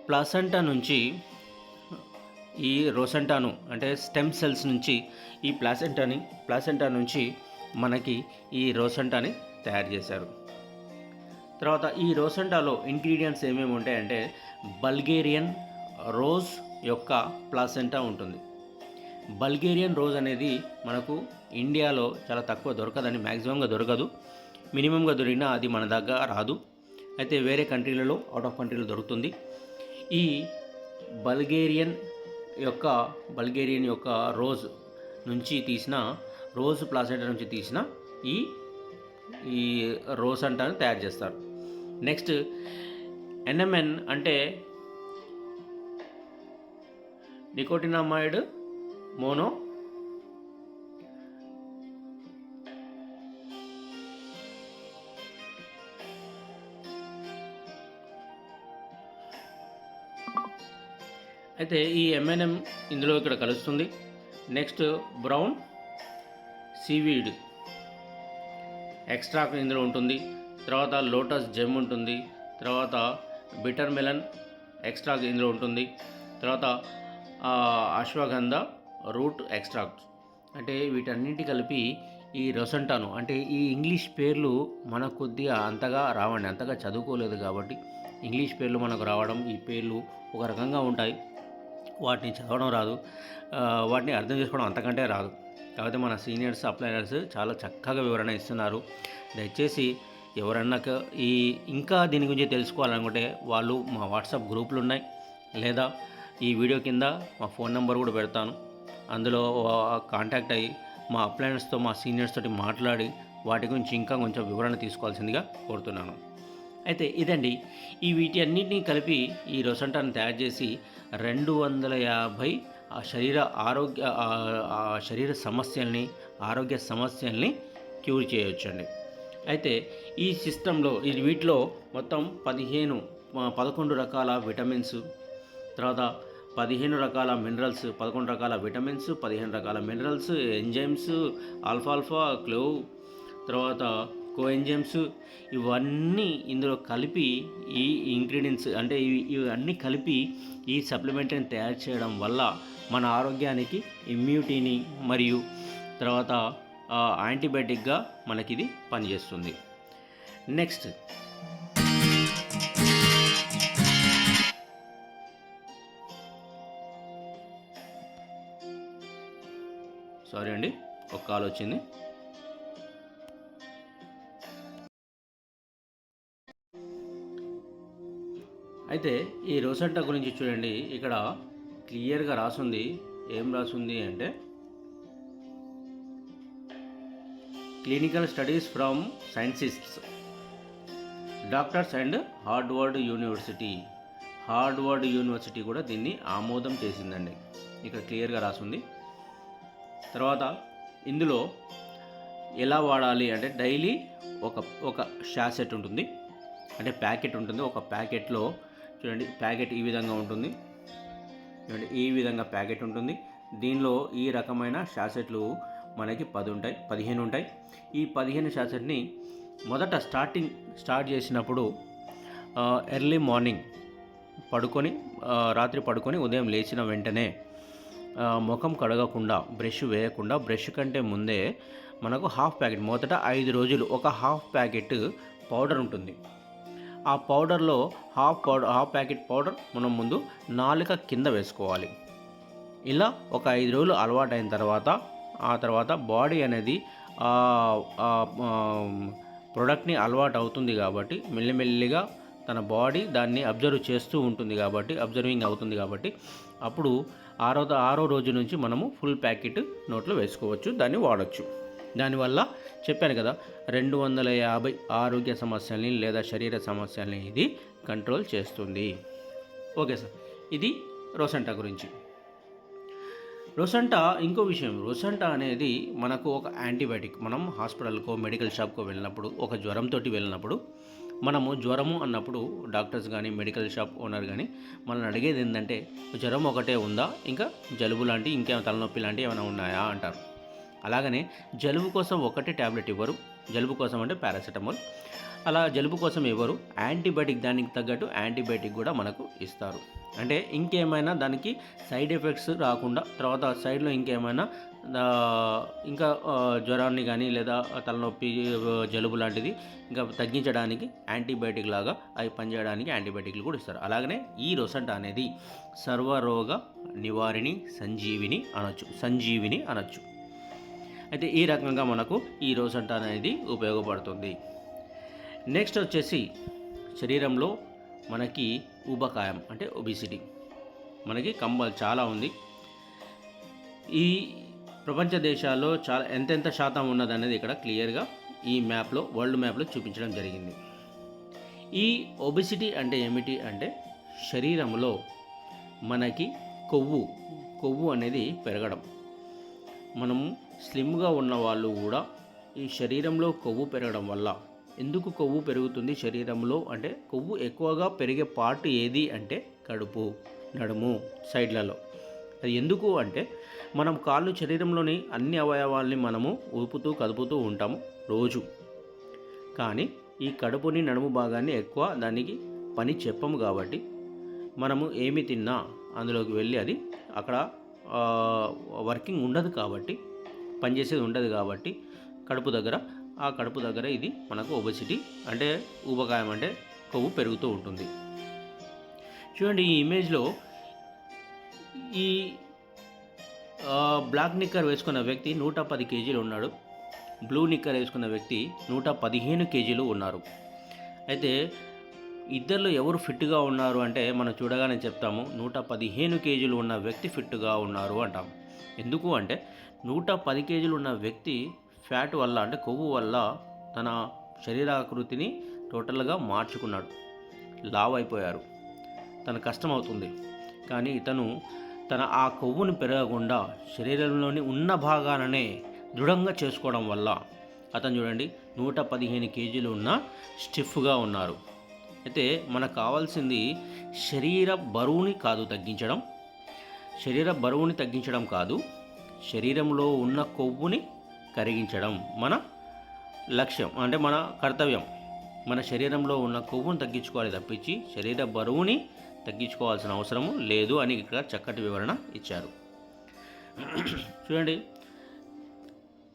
ప్లాసెంటా నుంచి ఈ రోసెంటాను అంటే స్టెమ్ సెల్స్ నుంచి ఈ ప్లాసెంటా నుంచి మనకి ఈ రోసెంటాని తయారు చేశారు. తర్వాత ఈ రోసెంటాలో ఇంగ్రీడియంట్స్ ఏమేమి ఉంటాయంటే బల్గేరియన్ రోజ్ యొక్క ప్లాసెంటా ఉంటుంది. బల్గేరియన్ రోజ్ అనేది మనకు ఇండియాలో చాలా తక్కువ దొరకదని, మ్యాక్సిమంగా దొరకదు, మినిమంగా దొరికినా అది మన దగ్గర రాదు. అయితే వేరే కంట్రీలలో, అవుట్ ఆఫ్ కంట్రీలో దొరుకుతుంది. ఈ బల్గేరియన్ యొక్క రోజ్ నుంచి తీసిన, రోజ్ ప్లాసెంటా నుంచి తీసిన ఈ రోసెంటాను తయారు చేస్తారు. నెక్స్ట్ NMN అంటే నికోటినామైడ్ మోనో అయితే ఈ MNM ఇందులో ఇక్కడ కలుస్తుంది. నెక్స్ట్ బ్రౌన్ సీవీడ్ ఎక్స్ట్రాక్ట్ ఇందులో ఉంటుంది. తర్వాత లోటస్ జెమ్ ఉంటుంది. తర్వాత బిటర్ మెలన్ ఎక్స్ట్రాక్ట్ ఇందులో ఉంటుంది. తర్వాత అశ్వగంధ రూట్ ఎక్స్ట్రాక్ట్. అంటే వీటన్నింటి కలిపి ఈ రోసెంటాను, అంటే ఈ ఇంగ్లీష్ పేర్లు మనకు కొద్దిగా అంతగా రావండి, అంతగా చదువుకోలేదు కాబట్టి ఇంగ్లీష్ పేర్లు మనకు రావడం, ఈ పేర్లు ఒక రకంగా ఉంటాయి, వాటిని చదవడం రాదు, వాటిని అర్థం చేసుకోవడం అంతకంటే రాదు. కాకపోతే మన సీనియర్స్, అప్లైనర్స్ చాలా చక్కగా వివరణ ఇస్తున్నారు. దయచేసి ఎవరన్నా ఇంకా దీని గురించి తెలుసుకోవాలనుకుంటే వాళ్ళు మా వాట్సాప్ గ్రూపులు ఉన్నాయి, లేదా ఈ వీడియో కింద మా ఫోన్ నెంబర్ కూడా పెడతాను. అందులో కాంటాక్ట్ అయ్యి మా అప్లైనర్స్తో, మా సీనియర్స్ తోటి మాట్లాడి వాటి గురించి ఇంకా కొంచెం వివరణ తీసుకోవాల్సిందిగా కోరుతున్నాను. అయితే ఇదండి, ఈ వీటి అన్నింటినీ కలిపి ఈ రోసెంటాను తయారు చేసి 250 శరీర సమస్యల్ని, ఆరోగ్య సమస్యల్ని క్యూర్ చేయవచ్చండి. అయితే ఈ సిస్టంలో వీటిలో మొత్తం 11 రకాల విటమిన్స్, తర్వాత 15 రకాల మినరల్స్, 11 రకాల విటమిన్స్, 15 రకాల మినరల్స్, ఎంజైమ్స్, ఆల్ఫాల్ఫా, క్లోవ్, తర్వాత కోఎంజైమ్స్, ఇవన్నీ ఇందులో కలిపి ఈ ఇంగ్రీడియంట్స్ అంటే ఇవన్నీ కలిపి ఈ సప్లిమెంట్ని తయారు చేయడం వల్ల మన ఆరోగ్యానికి ఇమ్యూనిటీని మరియు తర్వాత యాంటీబయాటిక్గా మనకిది పనిచేస్తుంది. నెక్స్ట్ సారీ అండి, ఒక కాల్ వచ్చింది. అయితే ఈ రోసెంటా గురించి చూడండి, ఇక్కడ క్లియర్గా రాసుంది. ఏం రాసుంది అంటే clinical studies from scientists, doctors and Harvard university కూడా దీన్ని ఆమోదం చేసిందండి. ఇక్కడ క్లియర్గా రాసుంది. తర్వాత ఇందులో ఎలా వాడాలి అంటే డైలీ ఒక షాసెట్ ఉంటుంది, అంటే ప్యాకెట్ ఉంటుంది. ఒక ప్యాకెట్లో చూడండి, ప్యాకెట్ ఈ విధంగా ఉంటుంది, చూడండి ఈ విధంగా ప్యాకెట్ ఉంటుంది. దీనిలో ఈ రకమైన షాసెట్లు మనకి 15 ఉంటాయి. ఈ 15 షాసెట్ని మొదట స్టార్ట్ చేసినప్పుడు ఎర్లీ మార్నింగ్ రాత్రి పడుకొని ఉదయం లేచిన వెంటనే ముఖం కడగకుండా, బ్రష్ వేయకుండా, బ్రష్ కంటే ముందే మనకు హాఫ్ ప్యాకెట్, మొదట 5 రోజులు ఒక హాఫ్ ప్యాకెట్ పౌడర్ ఉంటుంది. ఆ పౌడర్లో హాఫ్ ప్యాకెట్ పౌడర్ మనం ముందు నాలుక కింద వేసుకోవాలి. ఇలా ఒక 5 రోజులు అలవాటు అయిన తర్వాత, ఆ తర్వాత బాడీ అనేది ప్రోడక్ట్ని అలవాటు అవుతుంది కాబట్టి మెల్లిమెల్లిగా తన బాడీ దాన్ని అబ్జర్వ్ చేస్తూ ఉంటుంది కాబట్టి, అబ్జర్వింగ్ అవుతుంది కాబట్టి అప్పుడు ఆరో రోజు నుంచి మనము ఫుల్ ప్యాకెట్ నోట్లో వేసుకోవచ్చు, దాన్ని వాడచ్చు. దానివల్ల చెప్పాను కదా 250 ఆరోగ్య సమస్యల్ని లేదా శరీర సమస్యల్ని ఇది కంట్రోల్ చేస్తుంది. ఓకే సార్, ఇది రోసంటా గురించి. రోసంటా ఇంకో విషయం, రోసంటా అనేది మనకు ఒక యాంటీబయాటిక్. మనం హాస్పిటల్కో మెడికల్ షాప్కో వెళ్ళినప్పుడు, ఒక జ్వరంతో వెళ్ళినప్పుడు, మనము జ్వరము అన్నప్పుడు డాక్టర్స్ కానీ మెడికల్ షాప్ ఓనర్ కానీ మనల్ని అడిగేది ఏంటంటే జ్వరం ఒకటే ఉందా, ఇంకా జలుబు లాంటి ఇంకేమైనా తలనొప్పి లాంటివి ఏమైనా ఉన్నాయా అంటారు. అలాగనే జలుబు కోసం ఒకటే ట్యాబ్లెట్ ఇవ్వరు, జలుబు కోసం అంటే పారాసిటమాల్. అలా జలుబు కోసం ఇవ్వరు, యాంటీబయాటిక్ దానికి తగ్గట్టు యాంటీబయాటిక్ కూడా మనకు ఇస్తారు. అంటే ఇంకేమైనా దానికి సైడ్ ఎఫెక్ట్స్ రాకుండా, తర్వాత సైడ్లో ఇంకేమైనా ఇంకా జ్వరాన్ని కానీ లేదా తలనొప్పి జలుబు లాంటిది ఇంకా తగ్గించడానికి యాంటీబయాటిక్ లాగా అవి పనిచేయడానికి యాంటీబయాటిక్లు కూడా ఇస్తారు. అలాగనే ఈ రోసంటా అనేది సర్వరోగ నివారిణి సంజీవిని అనొచ్చు. అయితే ఈ రకంగా మనకు ఈ రోసంటా అనేది ఉపయోగపడుతుంది. నెక్స్ట్ వచ్చేసి శరీరంలో మనకి ఊబకాయం అంటే ఒబిసిటీ మనకి చాలా ఉంది. ఈ ప్రపంచ దేశాల్లో ఎంతెంత శాతం ఉన్నదనేది ఇక్కడ క్లియర్గా ఈ వరల్డ్ మ్యాప్లో చూపించడం జరిగింది. ఈ ఒబిసిటీ అంటే ఏమిటి అంటే శరీరంలో మనకి కొవ్వు అనేది పెరగడం. మనము స్లిమ్గా ఉన్న వాళ్ళు కూడా ఈ శరీరంలో కొవ్వు పెరగడం వల్ల, ఎందుకు కొవ్వు పెరుగుతుంది శరీరంలో అంటే కొవ్వు ఎక్కువగా పెరిగే పార్ట్ ఏది అంటే కడుపు, నడుము, సైడ్లలో. అది ఎందుకు అంటే మనం శరీరంలోని అన్ని అవయవాల్ని మనము ఊపుతూ కదుపుతూ ఉంటాము రోజు, కానీ ఈ కడుపుని నడుము భాగాన్ని ఎక్కువ దానికి పని చెప్పము కాబట్టి మనము ఏమి తిన్నా అందులోకి వెళ్ళి అది అక్కడ వర్కింగ్ ఉండదు కాబట్టి, పనిచేసేది ఉండదు కాబట్టి కడుపు దగ్గర ఇది మనకు ఒబెసిటీ అంటే ఊబకాయం అంటే కొవ్వు పెరుగుతూ ఉంటుంది. చూడండి ఈ ఇమేజ్లో ఈ బ్లాక్ నిక్కర్ వేసుకున్న వ్యక్తి 110 కేజీలు ఉన్నాడు, బ్లూ నిక్కర్ వేసుకున్న వ్యక్తి 115 కేజీలు ఉన్నారు. అయితే ఇద్దరిలో ఎవరు ఫిట్గా ఉన్నారు అంటే మనం చూడగానే చెప్తాము 115 కేజీలు ఉన్న వ్యక్తి ఫిట్గా ఉన్నారు అంటాము. ఎందుకు అంటే 110 కేజీలు ఉన్న వ్యక్తి ఫ్యాట్ వల్ల అంటే కొవ్వు వల్ల తన శరీరాకృతిని టోటల్గా మార్చుకున్నాడు, లావ్ అయిపోయారు, తన కష్టం అవుతుంది. కానీ ఇతను ఆ కొవ్వుని పెరగకుండా శరీరంలోని ఉన్న భాగాలనే దృఢంగా చేసుకోవడం వల్ల అతను చూడండి 115 కేజీలు ఉన్న స్టిఫ్గా ఉన్నారు. అయితే మనకు కావాల్సింది శరీర బరువుని తగ్గించడం కాదు, శరీరంలో ఉన్న కొవ్వుని కరిగించడం మన లక్ష్యం, అంటే మన కర్తవ్యం. మన శరీరంలో ఉన్న కొవ్వును తగ్గించుకోవాలి తప్పించి శరీర బరువుని తగ్గించుకోవాల్సిన అవసరము లేదు అని ఇక్కడ చక్కటి వివరణ ఇచ్చారు. చూడండి,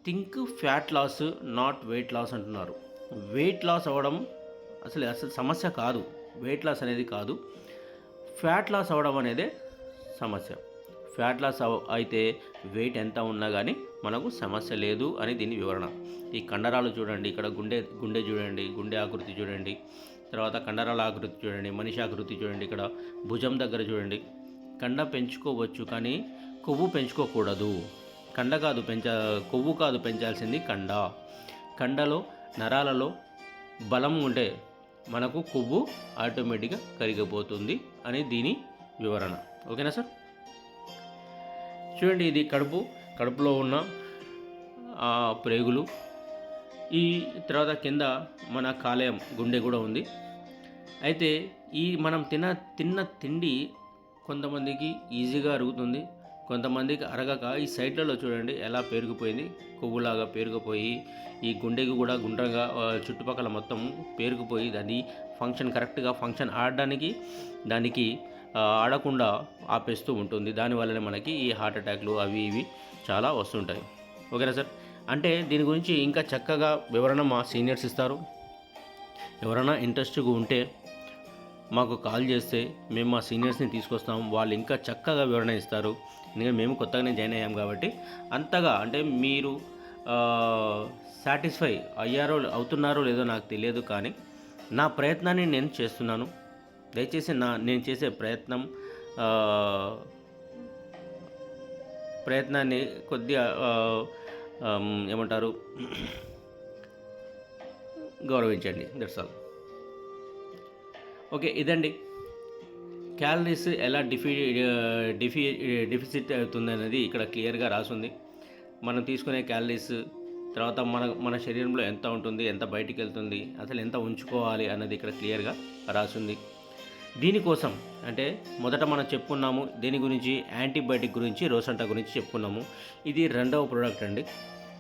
think fat loss not weight loss అంటున్నారు. వెయిట్ లాస్ అవ్వడం అసలు సమస్య కాదు, వెయిట్ లాస్ అనేది కాదు, ఫ్యాట్ లాస్ అవ్వడం అనేదే సమస్య. ఫ్యాట్ లాస్ అయితే వెయిట్ ఎంత ఉన్నా కానీ మనకు సమస్య లేదు అని దీని వివరణ. ఈ కండరాలు చూడండి, ఇక్కడ గుండె చూడండి, గుండె ఆకృతి చూడండి, తర్వాత కండరాల ఆకృతి చూడండి, మనిషి ఆకృతి చూడండి, ఇక్కడ భుజం దగ్గర చూడండి. కండ పెంచుకోవచ్చు కానీ కొవ్వు పెంచుకోకూడదు. కొవ్వు కాదు పెంచాల్సింది కండలో నరాలలో బలం ఉంటే మనకు కొవ్వు ఆటోమేటిక్గా కరిగిపోతుంది అని దీని వివరణ. ఓకేనా సార్? చూడండి, ఇది కడుపులో ఉన్న ప్రేగులు, ఈ తర్వాత కింద మన కాలేయం గుండె కూడా ఉంది. అయితే ఈ మనం తిన్న తిండి కొంతమందికి ఈజీగా అరుగుతుంది, కొంతమందికి అరగక ఈ సైడ్లలో చూడండి ఎలా పేరుకుపోయింది, కొవ్వులాగా పేరుకుపోయి ఈ గుండెకి కూడా గుండ్రంగా చుట్టుపక్కల మొత్తం పేరుకుపోయి దాన్ని కరెక్ట్గా ఫంక్షన్ ఆడడానికి దానికి ఆడకుండా ఆపేస్తూ ఉంటుంది. దానివల్లనే మనకి ఈ హార్ట్ అటాక్లు అవి ఇవి చాలా వస్తుంటాయి. ఓకేనా సార్? అంటే దీని గురించి ఇంకా చక్కగా వివరణ మా సీనియర్స్ ఇస్తారు. ఎవరైనా ఇంట్రెస్ట్గా ఉంటే మాకు కాల్ చేస్తే మేము మా సీనియర్స్ని తీసుకొస్తాం, వాళ్ళు ఇంకా చక్కగా వివరణ ఇస్తారు. ఎందుకంటే మేము కొత్తగానే జాయిన్ అయ్యాం కాబట్టి అంతగా అంటే మీరు సాటిస్ఫై అవుతున్నారో లేదో నాకు తెలియదు, కానీ నా ప్రయత్నాన్ని నేను చేస్తున్నాను. దయచేసి నేను చేసే ప్రయత్నాన్ని కొద్దిగా ఏమంటారు, గౌరవించండి. That's all. ఓకే, ఇదండి క్యాలరీస్ ఎలా డెఫిసిట్ అవుతుందనేది ఇక్కడ క్లియర్గా రాసుంది. మనం తీసుకునే క్యాలరీస్, తర్వాత మన శరీరంలో ఎంత ఉంటుంది, ఎంత బయటికి వెళ్తుంది, అసలు ఎంత ఉంచుకోవాలి అన్నది ఇక్కడ క్లియర్గా రాసుంది. దీనికోసం అంటే మొదట మనం చెప్పుకున్నాము దీని గురించి, యాంటీబయాటిక్ గురించి, రోసంటా గురించి చెప్పుకున్నాము. ఇది రెండవ ప్రోడక్ట్ అండి.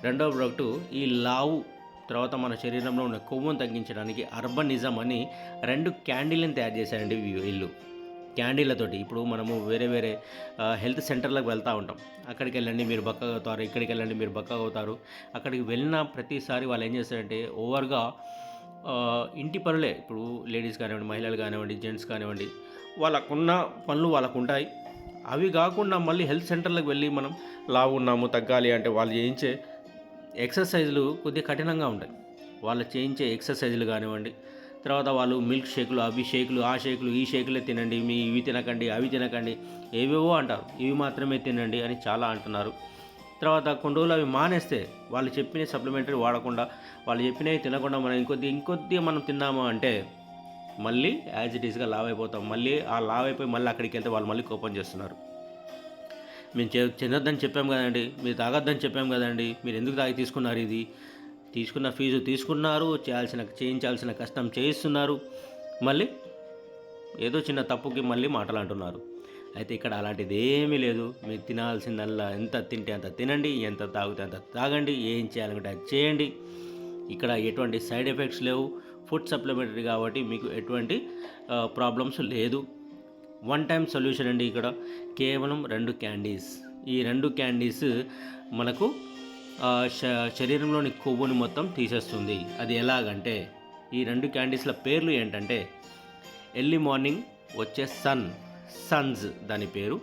రెండవ ప్రోడక్టు ఈ లావు, తర్వాత మన శరీరంలో ఉన్న కొవ్వును తగ్గించడానికి అర్బనిజం అని 2 క్యాండిల్ని తయారు చేశారండి వీళ్ళు. క్యాండిళ్ళతోటి ఇప్పుడు మనము వేరే హెల్త్ సెంటర్లకు వెళ్తూ ఉంటాం. అక్కడికి వెళ్ళండి మీరు బక్కగా అవుతారు, ఇక్కడికి వెళ్ళండి మీరు బక్కగా అవుతారు. అక్కడికి వెళ్ళిన ప్రతిసారి వాళ్ళు ఏం చేస్తారంటే ఓవర్గా ఇంటి పనులే, ఇప్పుడు లేడీస్ కానివ్వండి, మహిళలు కానివ్వండి, జెంట్స్ కానివ్వండి, వాళ్ళకున్న పనులు వాళ్ళకు ఉంటాయి. అవి కాకుండా మళ్ళీ హెల్త్ సెంటర్లకు వెళ్ళి మనం లావు ఉన్నాము తగ్గాలి అంటే వాళ్ళు చేయించే ఎక్సర్సైజులు కొద్దిగా కఠినంగా ఉంటాయి. వాళ్ళు చేయించే ఎక్సర్సైజులు కానివ్వండి, తర్వాత వాళ్ళు మిల్క్ షేకులు, అవి షేకులు, ఆ షేకులు, ఈ షేకులే తినండి, ఇవి తినకండి, అవి తినకండి, ఏవేవో అంటారు. ఇవి మాత్రమే తినండి అని చాలా అంటున్నారు. తర్వాత కొన్ని రోజులు అవి మానేస్తే, వాళ్ళు చెప్పిన సప్లిమెంటరీ వాడకుండా, వాళ్ళు చెప్పినవి తినకుండా మనం ఇంకొద్దిగా మనం తిన్నాము అంటే మళ్ళీ యాజ్ ఇట్ ఈస్గా లావ్ అయిపోతాం. మళ్ళీ ఆ లావ్ అయిపోయి మళ్ళీ అక్కడికి వెళ్తే వాళ్ళు మళ్ళీ కోపం చేస్తున్నారు. మేము తినొద్దని చెప్పాం కదండి, మీరు తాగొద్దని చెప్పాం కదండి, మీరు ఎందుకు తాగి తీసుకున్నారు, ఇది తీసుకున్న ఫీజు తీసుకున్నారు, చేయించాల్సిన కష్టం చేయిస్తున్నారు, మళ్ళీ ఏదో చిన్న తప్పుకి మళ్ళీ మాటలు అంటున్నారు. అయితే ఇక్కడ అలాంటిది ఏమీ లేదు. మీరు తినాల్సిందల్లా ఎంత తింటే అంత తినండి, ఎంత తాగితే అంత తాగండి, ఏం చేయాలంటే అది చేయండి. ఇక్కడ ఎటువంటి సైడ్ ఎఫెక్ట్స్ లేవు. ఫుడ్ సప్లిమెంటరీ కాబట్టి మీకు ఎటువంటి ప్రాబ్లమ్స్ లేదు. 1 టైం సొల్యూషన్ అండి. ఇక్కడ కేవలం 2 క్యాండీస్. ఈ 2 క్యాండీస్ మనకు శరీరంలోని కొవ్వుని మొత్తం తీసేస్తుంది. అది ఎలాగంటే ఈ 2 క్యాండీస్ల పేర్లు ఏంటంటే, ఎర్లీ మార్నింగ్ వచ్చే సన్స్ దాని పేరు,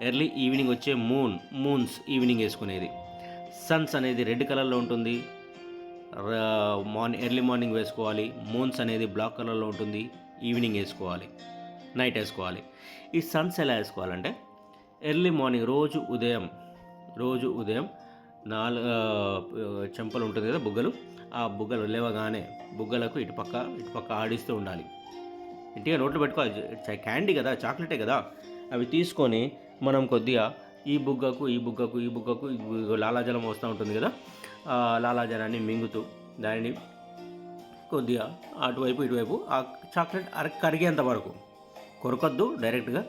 ఎర్లీ ఈవినింగ్ వచ్చే మూన్స్ ఈవినింగ్ వేసుకునేది. సన్స్ అనేది రెడ్ కలర్లో ఉంటుంది, ఎర్లీ మార్నింగ్ వేసుకోవాలి. మూన్స్ అనేది బ్లాక్ కలర్లో ఉంటుంది, ఈవినింగ్ వేసుకోవాలి, నైట్ వేసుకోవాలి. ఈ సన్స్ ఎలా వేసుకోవాలంటే, ఎర్లీ మార్నింగ్ రోజు ఉదయం 4 చెంపలు ఉంటుంది కదా, బుగ్గలు, ఆ బుగ్గలు లేవగానే బుగ్గలకు ఇటుపక్క ఆడిస్తూ ఉండాలి. ఇంటిగా నోట్లో పెట్టుకోవాలి. క్యాండీ కదా, చాక్లెటే కదా, అవి తీసుకొని మనం కొద్దిగా ఈ బుగ్గకు లాలాజలం వస్తూ ఉంటుంది కదా, ఆ లాలాజలాన్ని మింగుతూ దానిని కొద్దిగా అటువైపు ఇటువైపు ఆ చాక్లెట్ కరిగేంత వరకు, కొరకొద్దు డైరెక్ట్గా,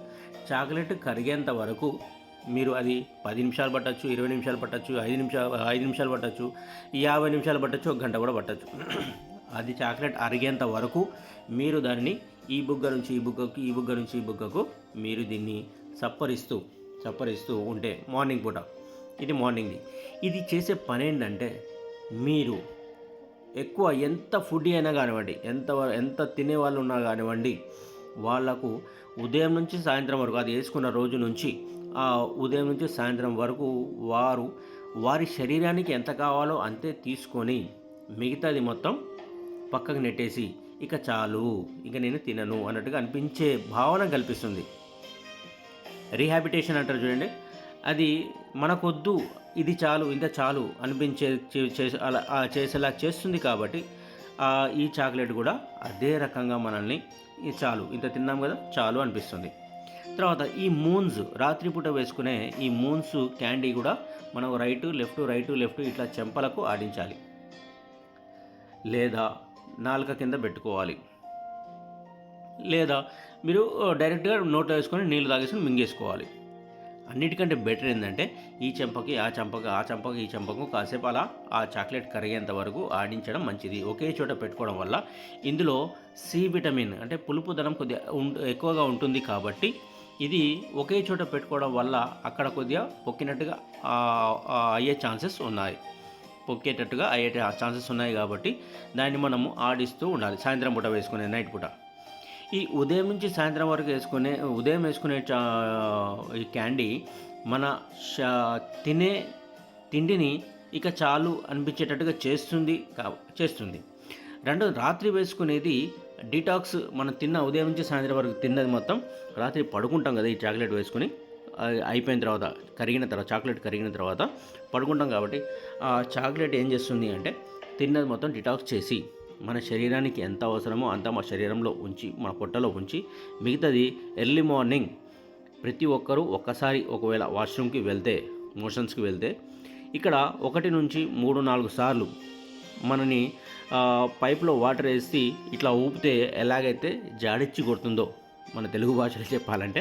చాక్లెట్ కరిగేంత వరకు మీరు అది 10 నిమిషాలు పట్టచ్చు, 20 నిమిషాలు పట్టచ్చు, 5 నిమిషాలు పట్టచ్చు, 50 నిమిషాలు పట్టచ్చు, 1 గంట కూడా పట్టచ్చు. అది చాక్లెట్ అరిగేంత వరకు మీరు దానిని ఈ బుగ్గ నుంచి ఈ బుగ్గకు మీరు దీన్ని సప్పరిస్తూ ఉంటే మార్నింగ్ పూట, ఇది మార్నింగ్ది. ఇది చేసే పని ఏంటంటే, మీరు ఎక్కువ ఎంత ఫుడ్ అయినా కానివ్వండి, ఎంత తినేవాళ్ళు ఉన్నా కానివ్వండి, వాళ్లకు ఉదయం నుంచి సాయంత్రం వరకు, అది వేసుకున్న రోజు నుంచి ఉదయం నుంచి సాయంత్రం వరకు వారి శరీరానికి ఎంత కావాలో అంతే తీసుకొని మిగతాది మొత్తం పక్కకు నెట్టేసి ఇక చాలు, ఇక నేను తినను అన్నట్టుగా అనిపించే భావన కల్పిస్తుంది. రీహాబిటేషన్ అంటారు చూడండి, అది మనకొద్దు, ఇది చాలు, ఇంత చాలు చేసేలా చేస్తుంది. కాబట్టి ఈ చాక్లెట్ కూడా అదే రకంగా మనల్ని చాలు, ఇంత తిన్నాం కదా చాలు అనిపిస్తుంది. తర్వాత ఈ మూన్స్, రాత్రిపూట వేసుకునే ఈ మూన్స్ క్యాండీ కూడా మనం రైటు లెఫ్ట్ ఇట్లా చెంపలకు ఆడించాలి, లేదా నాలుక కింద పెట్టుకోవాలి, లేదా మీరు డైరెక్ట్గా నోట్లో వేసుకొని నీళ్ళు తాగేసుకొని మింగేసుకోవాలి. అన్నిటికంటే బెటర్ ఏంటంటే, ఈ చెంపకి ఆ చెంపకి ఈ చెంపకు కాసేపు అలా ఆ చాక్లెట్ కరిగేంత వరకు ఆడించడం మంచిది. ఒకే చోట పెట్టుకోవడం వల్ల ఇందులో సి విటమిన్ అంటే పులుపుదనం కొద్దిగా ఎక్కువగా ఉంటుంది. కాబట్టి ఇది ఒకే చోట పెట్టుకోవడం వల్ల అక్కడ కొద్దిగా పొక్కేటట్టుగా అయ్యే ఛాన్సెస్ ఉన్నాయి. కాబట్టి దాన్ని మనము ఆడిస్తూ ఉండాలి. సాయంత్రం పూట వేసుకునే, నైట్ పూట. ఈ ఉదయం నుంచి సాయంత్రం వరకు వేసుకునే ఈ క్యాండీ మన తినే తిండిని ఇక చాలు అనిపించేటట్టుగా చేస్తుంది. రెండోది రాత్రి వేసుకునేది డీటాక్స్. మనం తిన్న ఉదయం నుంచి సాయంత్రం వరకు తిన్నది మొత్తం రాత్రి పడుకుంటాం కదా ఈ చాక్లెట్ వేసుకొని, అయిపోయిన తర్వాత చాక్లెట్ కరిగిన తర్వాత పడుకుంటాం కాబట్టి ఆ చాక్లెట్ ఏం చేస్తుంది అంటే తిన్నది మొత్తం డిటాక్స్ చేసి మన శరీరానికి ఎంత అవసరమో అంత మా శరీరంలో ఉంచి మన పొట్టలో ఉంచి మిగతాది ఎర్లీ మార్నింగ్ ప్రతి ఒక్కరూ ఒక్కసారి ఒకవేళ వాష్రూమ్కి వెళ్తే, మోషన్స్కి వెళ్తే ఇక్కడ 1 నుంచి 3-4 సార్లు మనని పైప్లో వాటర్ వేసి ఇట్లా ఊపితే ఎలాగైతే జాడిచ్చి కొడుతుందో, మన తెలుగు భాషలో చెప్పాలంటే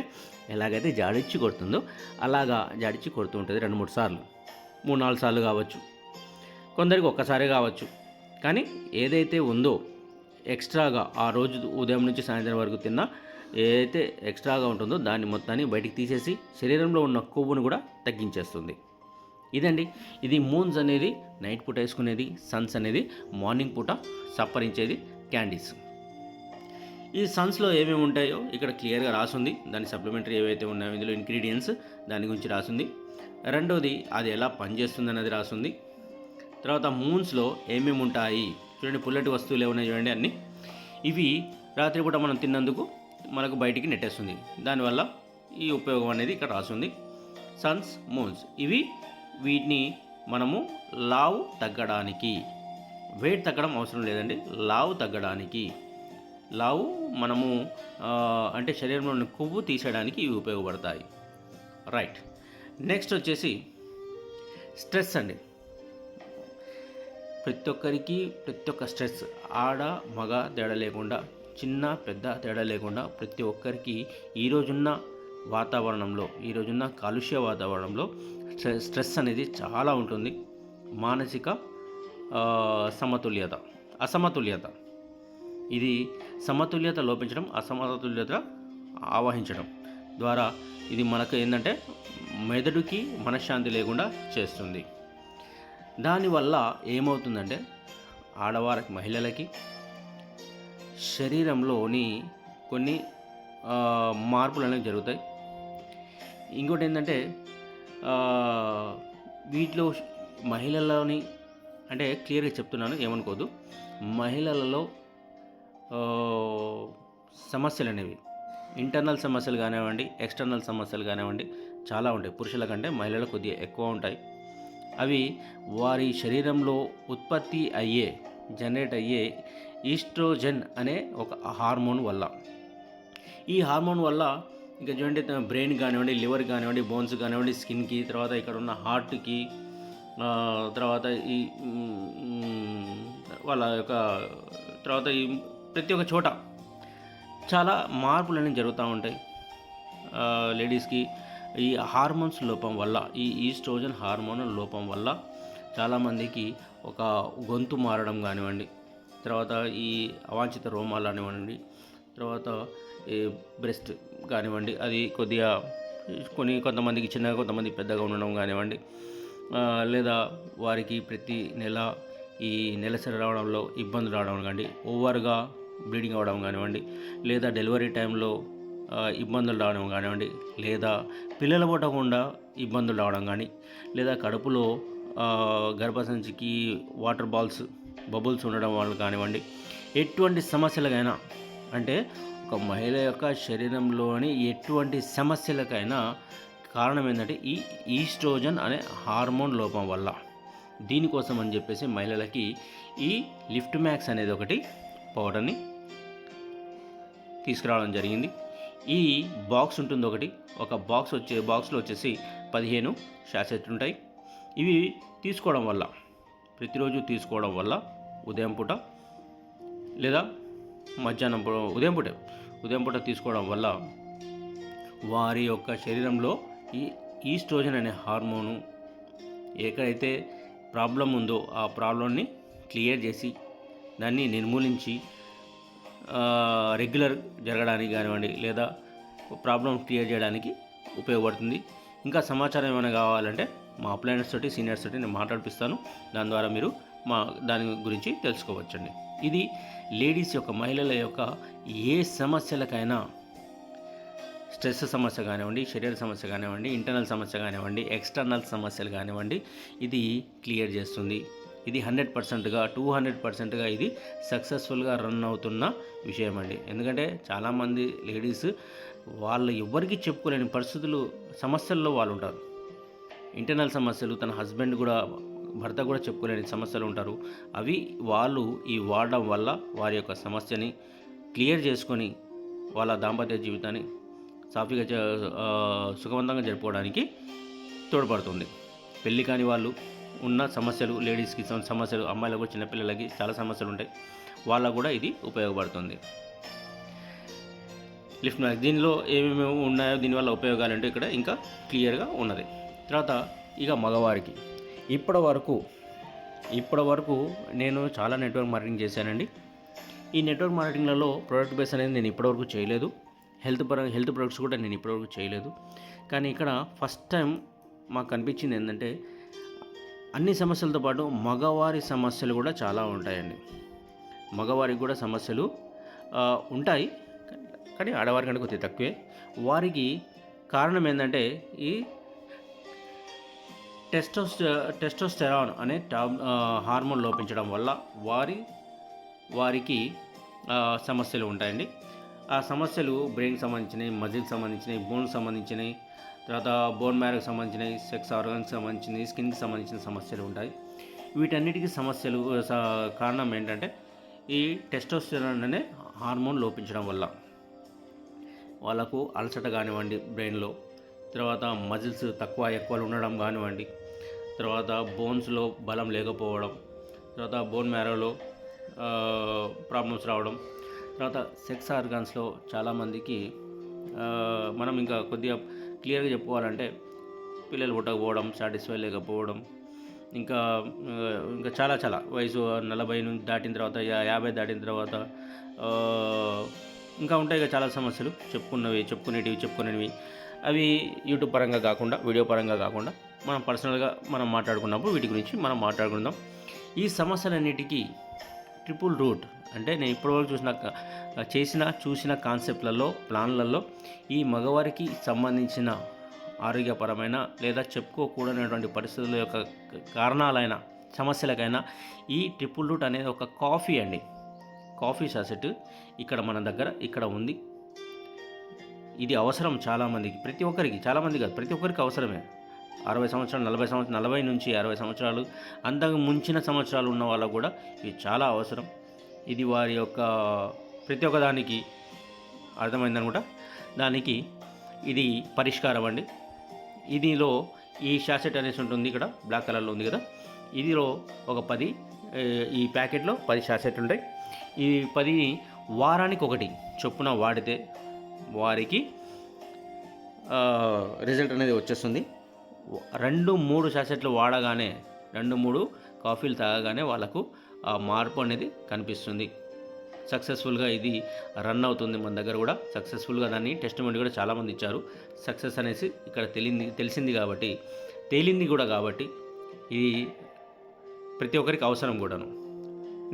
ఎలాగైతే జాడిచ్చి కొడుతుందో అలాగా జాడిచ్చి కొడుతూ ఉంటుంది 2-3 సార్లు, 3-4 సార్లు కావచ్చు, కొందరికి ఒక్కసారే కావచ్చు. కానీ ఏదైతే ఉందో ఎక్స్ట్రాగా ఆ రోజు ఉదయం నుంచి సాయంత్రం వరకు తిన్న ఏదైతే ఎక్స్ట్రాగా ఉంటుందో దాన్ని మొత్తాన్ని బయటికి తీసేసి శరీరంలో ఉన్న కొవ్వును కూడా తగ్గించేస్తుంది. ఇదండి, ఇది మూన్స్ అనేది నైట్ పూట వేసుకునేది, సన్స్ అనేది మార్నింగ్ పూట సప్పరించేది క్యాండీస్. ఈ సన్స్లో ఏమేమి ఉంటాయో ఇక్కడ క్లియర్గా రాసుంది. దాని సప్లిమెంటరీ ఏవైతే ఉన్నాయో ఇందులో ఇంగ్రీడియంట్స్ దాని గురించి రాసుంది. రెండోది అది ఎలా పనిచేస్తుంది అన్నది రాసుంది. తర్వాత మూన్స్లో ఏమేమి ఉంటాయి చూడండి, పుల్లటి వస్తువులు ఏమున్నాయి చూడండి అన్నీ. ఇవి రాత్రిపూట మనం తిన్నందుకు మనకు బయటికి నెట్టేస్తుంది. దానివల్ల ఈ ఉపయోగం అనేది ఇక్కడ రాసుంది. సన్స్, మూన్స్ వీటిని మనము లావు తగ్గడానికి, వెయిట్ తగ్గడం అవసరం లేదండి, లావు తగ్గడానికి, లావు మనము అంటే శరీరంలోని కొవ్వు తీసేయడానికి ఇవి ఉపయోగపడతాయి. రైట్. నెక్స్ట్ వచ్చేసి స్ట్రెస్ అండి. ప్రతి ఒక్క స్ట్రెస్, ఆడ మగ తేడా లేకుండా, చిన్న పెద్ద తేడా లేకుండా ప్రతి ఒక్కరికి ఈరోజున్న కాలుష్య వాతావరణంలో స్ట్రెస్ అనేది చాలా ఉంటుంది. మానసిక అసమతుల్యత, ఇది సమతుల్యత లోపించడం, అసమతుల్యత ఆవహించడం ద్వారా ఇది మనకు ఏంటంటే మెదడుకి మనశ్శాంతి లేకుండా చేస్తుంది. దానివల్ల ఏమవుతుందంటే ఆడవారికి, మహిళలకి శరీరంలోని కొన్ని మార్పులు అనేవి జరుగుతాయి. ఇంకోటి ఏంటంటే వీటిలో మహిళల్లోని, అంటే క్లియర్గా చెప్తున్నాను ఏమనుకోదు, మహిళలలో సమస్యలు అనేవి ఇంటర్నల్ సమస్యలు కానివ్వండి, ఎక్స్టర్నల్ సమస్యలు కానివ్వండి చాలా ఉంటాయి. పురుషుల కంటే మహిళలు కొద్దిగా ఎక్కువ ఉంటాయి. అవి వారి శరీరంలో జనరేట్ అయ్యే ఈస్ట్రోజన్ అనే ఒక హార్మోన్ వల్ల. ఈ హార్మోన్ వల్ల ఇంకా చూడండి బ్రెయిన్ కానివ్వండి, లివర్ కానివ్వండి, బోన్స్ కానివ్వండి, స్కిన్కి, తర్వాత ఇక్కడ ఉన్న హార్ట్కి, తర్వాత ఈ వాళ్ళ యొక్క తర్వాత ఈ ప్రతి ఒక్క చోట చాలా మార్పులు అనేవి జరుగుతూ ఉంటాయి. లేడీస్కి ఈ హార్మోన్స్ లోపం వల్ల, ఈ ఈస్ట్రోజన్ హార్మోన్ లోపం వల్ల చాలామందికి ఒక గొంతు మారడం కానివ్వండి, తర్వాత ఈ అవాంఛిత రోమాలు కానివ్వండి, తర్వాత ఈ బ్రెస్ట్ కానివ్వండి, అది కొద్దిగా కొంతమందికి చిన్నగా, కొంతమంది పెద్దగా ఉండడం కానివ్వండి, లేదా వారికి ప్రతి నెల ఈ నెలసరి రావడంలో ఇబ్బందులు రావడం కానివ్వండి, ఓవర్గా బ్లీడింగ్ అవ్వడం కానివ్వండి, లేదా డెలివరీ టైంలో ఇబ్బందులు రావడం కానివ్వండి, లేదా పిల్లలు పుట్టకుండా ఇబ్బందులు రావడం కానీ, లేదా కడుపులో గర్భసంచికి వాటర్ బబుల్స్ ఉండడం వల్ల కానివ్వండి, ఎటువంటి సమస్యలకైనా, అంటే ఒక మహిళ యొక్క శరీరంలోని ఎటువంటి సమస్యలకైనా కారణం ఏంటంటే ఈ ఈస్ట్రోజన్ అనే హార్మోన్ లోపం వల్ల. దీనికోసం అని చెప్పేసి మహిళలకి ఈ లిఫ్ట్ మ్యాక్స్ అనేది ఒకటి పౌడర్ని తీసుకురావడం జరిగింది. ఈ బాక్స్ ఉంటుంది ఒక బాక్స్లో వచ్చేసి 15 శాసెట్లు ఉంటాయి. ఇవి తీసుకోవడం వల్ల, ప్రతిరోజు తీసుకోవడం వల్ల ఉదయం పూట లేదా మధ్యాహ్నం ఉదయం పూట తీసుకోవడం వల్ల వారి యొక్క శరీరంలో ఈ ఈస్ట్రోజన్ అనే హార్మోను ఎక్కడైతే ప్రాబ్లం ఉందో ఆ ప్రాబ్లంని క్లియర్ చేసి దాన్ని నిర్మూలించి రెగ్యులర్ జరగడానికి కానివ్వండి, లేదా ప్రాబ్లం క్లియర్ చేయడానికి ఉపయోగపడుతుంది. ఇంకా సమాచారం ఏమైనా కావాలంటే మా అప్లైనర్స్ తోటి, సీనియర్స్ తోటి నేను మాట్లాడిపిస్తాను. దాని ద్వారా మీరు దాని గురించి తెలుసుకోవచ్చండి. ఇది లేడీస్ యొక్క, మహిళల యొక్క ఏ సమస్యలకైనా, స్ట్రెస్ సమస్య కానివ్వండి, శరీర సమస్య కానివ్వండి, ఇంటర్నల్ సమస్య కానివ్వండి, ఎక్స్టర్నల్ సమస్యలు కానివ్వండి, ఇది క్లియర్ చేస్తుంది. ఇది 100%గా 200%గా ఇది సక్సెస్ఫుల్గా రన్ అవుతున్న విషయం అండి. ఎందుకంటే చాలామంది లేడీస్ వాళ్ళు ఎవ్వరికీ చెప్పుకోలేని పరిస్థితులు, సమస్యల్లో వాళ్ళు ఉంటారు. ఇంటర్నల్ సమస్యలు, తన హస్బెండ్ కూడా, భర్త కూడా చెప్పుకోలేని సమస్యలు ఉంటారు. అవి వాళ్ళు ఈ వాడడం వల్ల వారి యొక్క సమస్యని క్లియర్ చేసుకొని వాళ్ళ దాంపత్య జీవితాన్ని సాఫీగా సుఖవంతంగా జరుపుకోవడానికి తోడ్పడుతుంది. పెళ్ళి కాని వాళ్ళు ఉన్న సమస్యలు, లేడీస్కి సమస్యలు, అమ్మాయిలకు చిన్నపిల్లలకి చాలా సమస్యలు ఉంటాయి, వాళ్ళకు కూడా ఇది ఉపయోగపడుతుంది. లిఫ్ట్ మ్యాగ్ దీనిలో ఏమేమి ఉన్నాయో, దీనివల్ల ఉపయోగాలు అంటే ఇక్కడ ఇంకా క్లియర్గా ఉన్నది. తర్వాత ఇక మగవారికి ఇప్పటి వరకు నేను చాలా నెట్వర్క్ మార్కెటింగ్ చేశానండి. ఈ నెట్వర్క్ మార్కెటింగ్లలో ప్రోడక్ట్ బేస్ అనేది నేను ఇప్పటివరకు చేయలేదు. హెల్త్ ప్రొడక్ట్స్ కూడా నేను ఇప్పటివరకు చేయలేదు. కానీ ఇక్కడ ఫస్ట్ టైం మాకు అనిపించింది ఏంటంటే, అన్ని సమస్యలతో పాటు మగవారి సమస్యలు కూడా చాలా ఉంటాయండి. మగవారికి కూడా సమస్యలు ఉంటాయి, కానీ ఆడవారి కంటే కొద్దిగా తక్కువే. వారికి కారణం ఏంటంటే, ఈ టెస్టోస్టెరాన్ అనే హార్మోన్ లోపించడం వల్ల వారికి సమస్యలు ఉంటాయండి. ఆ సమస్యలు బ్రెయిన్కి సంబంధించినవి, మజిల్కి సంబంధించినవి, బోన్కి సంబంధించినవి, తర్వాత బోన్ మ్యారోకి సంబంధించినవి, సెక్స్ ఆర్గన్కి సంబంధించినవి, స్కిన్కి సంబంధించిన సమస్యలు ఉంటాయి. వీటన్నిటికీ సమస్యలు కారణం ఏంటంటే, ఈ టెస్టోస్టెరాన్ అనే హార్మోన్ లోపించడం వల్ల వాళ్ళకు అలసట కానివ్వండి బ్రెయిన్లో, తర్వాత మజిల్స్ ఎక్కువలు ఉండడం కానివ్వండి, తర్వాత బోన్స్లో బలం లేకపోవడం, తర్వాత బోన్ మ్యారోలో ప్రాబ్లమ్స్ రావడం, తర్వాత సెక్స్ ఆర్గాన్స్లో చాలామందికి మనం ఇంకా కొద్దిగా క్లియర్గా చెప్పుకోవాలంటే, పిల్లలు పుట్టకపోవడం, సాటిస్ఫై లేకపోవడం, ఇంకా చాలా వయసు 40 దాటిన తర్వాత, 50 దాటిన తర్వాత ఇంకా ఉంటాయి చాలా సమస్యలు, చెప్పుకునేవి. అవి యూట్యూబ్ పరంగా కాకుండా, వీడియో పరంగా కాకుండా, మనం పర్సనల్గా మనం మాట్లాడుకున్నప్పుడు వీటి గురించి మనం మాట్లాడుకుందాం. ఈ సమస్యలన్నిటికీ ట్రిపుల్ రూట్ అంటే, నేను ఇప్పటివరకు చూసిన కాన్సెప్ట్లలో, ప్లాన్లలో ఈ మగవారికి సంబంధించిన ఆరోగ్యపరమైన లేదా చెప్పుకోకూడనటువంటి పరిస్థితుల యొక్క కారణాలైన సమస్యలకైనా ఈ ట్రిపుల్ రూట్ అనేది ఒక కాఫీ అండి. కాఫీ సాసెట్ ఇక్కడ మన దగ్గర ఇక్కడ ఉంది. ఇది అవసరం చాలామందికి, చాలామంది కాదు, ప్రతి ఒక్కరికి అవసరమే. 60 సంవత్సరాలు, 40 నుంచి 60 సంవత్సరాలు, అంతకు ముంచిన సంవత్సరాలు ఉన్న వాళ్ళకు కూడా ఇది చాలా అవసరం. ఇది వారి యొక్క ప్రతి ఒక్క దానికి అర్థమైందనుకుంటా. దానికి ఇది పరిష్కారం అండి. ఇదిలో ఈ షాసెట్ అనేసి ఉంటుంది, ఇక్కడ బ్లాక్ కలర్లో ఉంది కదా, ఇదిలో ఒక 10 ఈ ప్యాకెట్లో 10 షాసెట్ ఉంటాయి. ఈ 10 వారానికి ఒకటి చొప్పున వాడితే వారికి రిజల్ట్ అనేది వచ్చేస్తుంది. 2-3 షాసెట్లు వాడగానే, 2-3 కాఫీలు తాగగానే వాళ్ళకు ఆ మార్పు అనేది కనిపిస్తుంది. సక్సెస్ఫుల్గా ఇది రన్ అవుతుంది మన దగ్గర కూడా. సక్సెస్ఫుల్గా దాన్ని టెస్టిమనీ కూడా చాలామంది ఇచ్చారు. సక్సెస్ అనేసి ఇక్కడ తేలింది కూడా కాబట్టి ఇది ప్రతి ఒక్కరికి అవసరం కూడాను.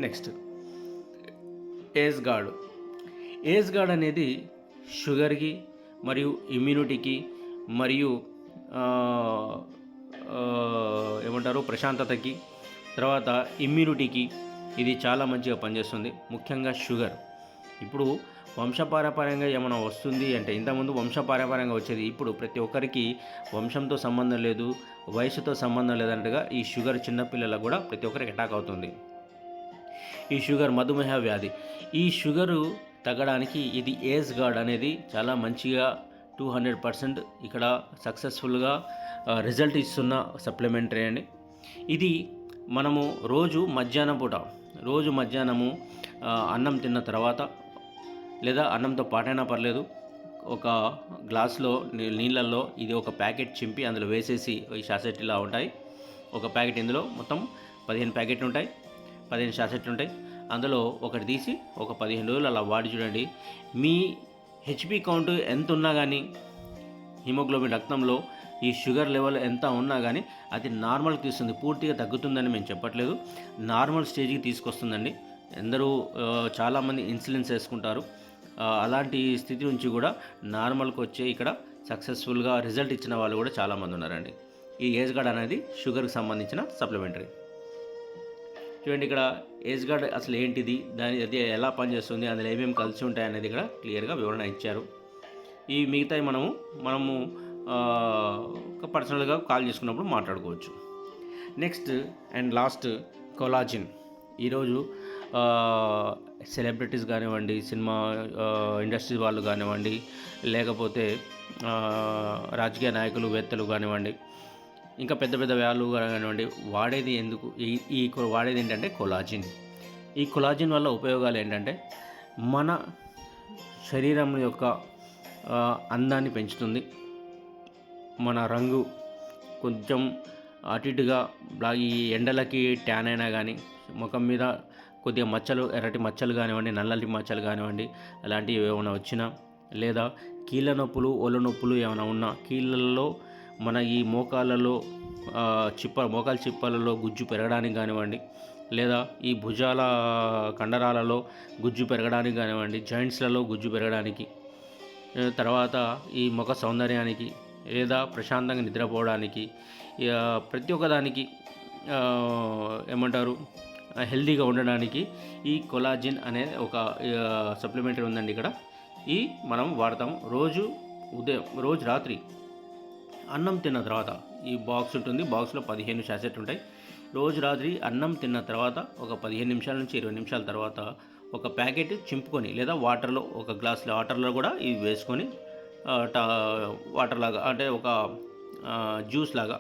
నెక్స్ట్ ఏజ్ గార్డ్ అనేది షుగర్కి మరియు ఇమ్యూనిటీకి మరియు ప్రశాంతతకి, తర్వాత ఇమ్యూనిటీకి ఇది చాలా మంచిగా పనిచేస్తుంది. ముఖ్యంగా షుగర్ ఇప్పుడు వంశపారంపర్యంగా ఏమైనా వస్తుంది అంటే, ఇంతకుముందు వంశపారంపర్యంగా వచ్చేది, ఇప్పుడు ప్రతి ఒక్కరికి వంశంతో సంబంధం లేదు, వయసుతో సంబంధం లేదన్నట్టుగా ఈ షుగర్ చిన్నపిల్లలకు కూడా ప్రతి ఒక్కరికి అటాక్ అవుతుంది. ఈ షుగర్ మధుమేహ వ్యాధి, ఈ షుగరు తగ్గడానికి ఇది ఏజ్ గార్డ్ అనేది చాలా మంచిగా 200% ఇక్కడ సక్సెస్ఫుల్గా రిజల్ట్ ఇస్తున్న సప్లిమెంటరీ అండి. ఇది మనము రోజు మధ్యాహ్నము అన్నం తిన్న తర్వాత, లేదా అన్నంతో పాటైనా పర్లేదు, ఒక గ్లాస్లో నీళ్ళల్లో ఇది ఒక ప్యాకెట్ చింపి అందులో వేసేసి, ఈ షాసెట్ ఇలా ఉంటాయి, ఒక ప్యాకెట్, ఇందులో మొత్తం 15 ప్యాకెట్లు ఉంటాయి, 15 షాసెట్లు ఉంటాయి. అందులో ఒకటి తీసి ఒక 15 రోజులు అలా వాడి చూడండి. మీ హెచ్పి కౌంట్ ఎంత ఉన్నా కానీ, హిమోగ్లోబిన్ రక్తంలో ఈ షుగర్ లెవెల్ ఎంత ఉన్నా కానీ అది నార్మల్కి తీస్తుంది. పూర్తిగా తగ్గుతుందని మేము చెప్పట్లేదు, నార్మల్ స్టేజ్కి తీసుకొస్తుందండి. చాలామంది ఇన్సులిన్స్ వేసుకుంటారు, అలాంటి స్థితి నుంచి కూడా నార్మల్కి వచ్చే ఇక్కడ సక్సెస్ఫుల్గా రిజల్ట్ ఇచ్చిన వాళ్ళు కూడా చాలామంది ఉన్నారండి. ఈ ఏజ్ గార్డ్ అనేది షుగర్కి సంబంధించిన సప్లిమెంటరీ. చూడండి ఇక్కడ ఏజ్ గార్డ్ అసలు ఏంటిది, దాని అది ఎలా పనిచేస్తుంది, అందులో ఏమేమి కలిసి ఉంటాయి అనేది ఇక్కడ క్లియర్గా వివరణ ఇచ్చారు. ఈ మిగతాయి మనము ఒక పర్సనల్గా కాల్ చేసుకున్నప్పుడు మాట్లాడుకోవచ్చు. Next and last collagen. ఈరోజు సెలబ్రిటీస్ కానివ్వండి, సినిమా ఇండస్ట్రీ వాళ్ళు కానివ్వండి, లేకపోతే రాజకీయ నాయకులు వేత్తలు కానివ్వండి, ఇంకా పెద్ద పెద్ద వాళ్ళు కానివ్వండి, వాడేది ఎందుకు ఈ వాడేది ఏంటంటే కొలాజిన్. ఈ కొలాజిన్ వల్ల ఉపయోగాలు ఏంటంటే మన శరీరం యొక్క అందాన్ని పెంచుతుంది. మన రంగు కొంచెం అటు ఇటుగా ఈ ఎండలకి ట్యాన్ అయినా కానీ, ముఖం మీద కొద్దిగా మచ్చలు, ఎర్రటి మచ్చలు కానివ్వండి, నల్లటి మచ్చలు కానివ్వండి, అలాంటివి ఏమైనా వచ్చినా, లేదా కీళ్ళ నొప్పులు, ఒళ్ళు నొప్పులు ఏమైనా ఉన్నా, కీళ్ళల్లో మన ఈ మోకాళ్ళలో మోకాలు చిప్పలలో గుజ్జు పెరగడానికి కానివ్వండి, లేదా ఈ భుజాల కండరాలలో గుజ్జు పెరగడానికి కానివ్వండి, జాయింట్స్లలో గుజ్జు పెరగడానికి, తర్వాత ఈ ముఖ సౌందర్యానికి, లేదా ప్రశాంతంగా నిద్రపోవడానికి, ప్రతి ఒక్కదానికి ఏమంటారు హెల్తీగా ఉండడానికి ఈ కొలాజిన్ అనే ఒక సప్లిమెంటరీ ఉందండి. ఇక్కడ ఈ మనం వాడతాం రోజు రాత్రి అన్నం తిన్న తర్వాత. ఈ బాక్స్ ఉంటుంది, బాక్స్లో 15 శాసెట్ ఉంటాయి. రోజు రాత్రి అన్నం తిన్న తర్వాత ఒక 15 నిమిషాల నుంచి 20 నిమిషాల తర్వాత ఒక ప్యాకెట్ చింపుకొని, లేదా వాటర్లో ఒక గ్లాస్ వాటర్లో కూడా ఇవి వేసుకొని వాటర్ లాగా, అంటే ఒక జ్యూస్ లాగా,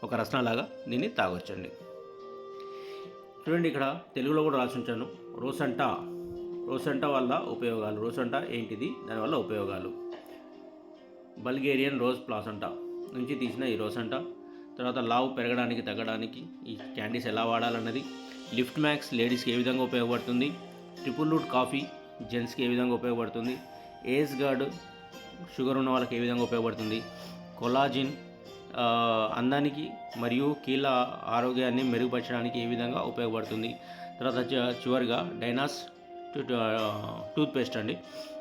ఒక రసనలాగా దీన్ని తాగొచ్చండి. చూడండి ఇక్కడ తెలుగులో కూడా రాసి ఉంచాను. రోసంటా వల్ల ఉపయోగాలు. రోసంటా ఏంటిది, దానివల్ల ఉపయోగాలు. బల్గేరియన్ రోజ్ ప్లాసంటా నుంచి తీసిన ఈ రోసంటా. తర్వాత లావు పెరగడానికి, తగ్గడానికి ఈ క్యాండీస్ ఎలా వాడాలన్నది. లిఫ్ట్ మ్యాక్స్ లేడీస్కి ఏ విధంగా ఉపయోగపడుతుంది. ట్రిపుల్ రూట్ కాఫీ జెంట్స్కి ఏ విధంగా ఉపయోగపడుతుంది. ఏజ్ గార్డ్ షుగర్ ఉన్న వాళ్ళకి ఏ విధంగా ఉపయోగపడుతుంది. కొలాజిన్ అందానికి మరియు కీళ్ళ ఆరోగ్యాన్ని మెరుగుపరచడానికి ఏ విధంగా ఉపయోగపడుతుంది. తర్వాత చివరిగా డైనాస్ టూత్పేస్ట్ అండి.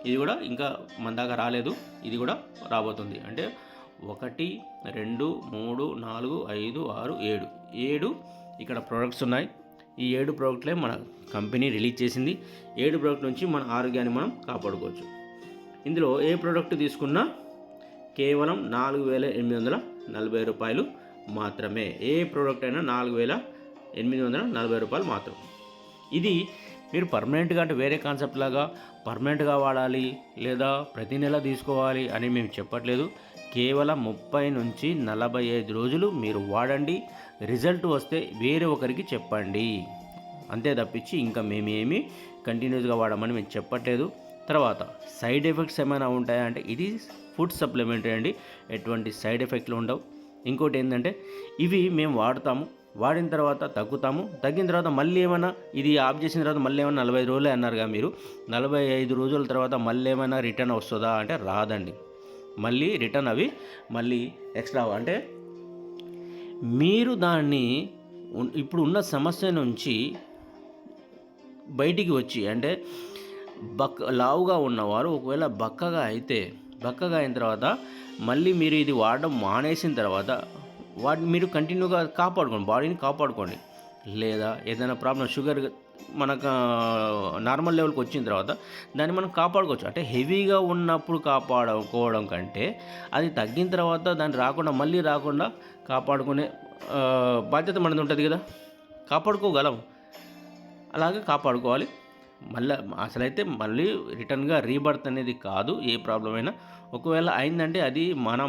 ఇది కూడా ఇంకా మన దాకా రాలేదు, ఇది కూడా రాబోతుంది. అంటే 1, 2, 3, 4, 5, 6, 7 ఇక్కడ ప్రోడక్ట్స్ ఉన్నాయి. ఈ 7 ప్రోడక్ట్లే మన కంపెనీ రిలీజ్ చేసింది. 7 ప్రోడక్ట్ నుంచి మన ఆరోగ్యాన్ని మనం కాపాడుకోవచ్చు. ఇందులో ఏ ప్రోడక్ట్ తీసుకున్నా కేవలం 4,840 రూపాయలు మాత్రమే. ఏ ప్రోడక్ట్ అయినా 4,840 రూపాయలు మాత్రం. ఇది మీరు పర్మనెంట్గా, అంటే వేరే కాన్సెప్ట్ లాగా పర్మనెంట్గా వాడాలి లేదా ప్రతి నెల తీసుకోవాలి అని మేము చెప్పట్లేదు. కేవలం 30 నుంచి 45 రోజులు మీరు వాడండి. రిజల్ట్ వస్తే వేరే ఒకరికి చెప్పండి, అంతే తప్పించి ఇంకా మేమేమి కంటిన్యూస్గా వాడమని మేము చెప్పట్లేదు. తర్వాత సైడ్ ఎఫెక్ట్స్ ఏమైనా ఉంటాయా అంటే ఇది ఫుడ్ సప్లిమెంటరీ అండి, ఎటువంటి సైడ్ ఎఫెక్ట్లు ఉండవు. ఇంకోటి ఏంటంటే ఇవి మేము వాడిన తర్వాత తగ్గిన తర్వాత మళ్ళీ ఏమైనా ఇది ఆఫ్ చేసిన తర్వాత మళ్ళీ ఏమైనా 45 రోజులే అన్నారుగా మీరు, 45 రోజుల తర్వాత మళ్ళీ ఏమైనా రిటర్న్ వస్తుందా అంటే రాదండి. మళ్ళీ రిటర్న్ అవి మళ్ళీ ఎక్స్ట్రా, అంటే మీరు దాన్ని ఇప్పుడు ఉన్న సమస్య నుంచి బయటికి వచ్చి, అంటే లావుగా ఉన్నవారు ఒకవేళ బక్కగా అయిన తర్వాత మళ్ళీ మీరు ఇది వాడడం మానేసిన తర్వాత మీరు కంటిన్యూగా కాపాడుకోండి, బాడీని కాపాడుకోండి. లేదా ఏదైనా ప్రాబ్లం, షుగర్ మనకు నార్మల్ లెవెల్కి వచ్చిన తర్వాత దాన్ని మనం కాపాడుకోవచ్చు. అంటే హెవీగా ఉన్నప్పుడు కాపాడుకోవడం కంటే అది తగ్గిన తర్వాత దాన్ని మళ్ళీ రాకుండా కాపాడుకునే బాధ్యత మనది ఉంటుంది కదా, కాపాడుకోగలం. అలాగే కాపాడుకోవాలి. అసలైతే మళ్ళీ రిటర్న్గా రీబర్త్ అనేది కాదు. ఏ ప్రాబ్లం అయినా ఒకవేళ అయిందంటే అది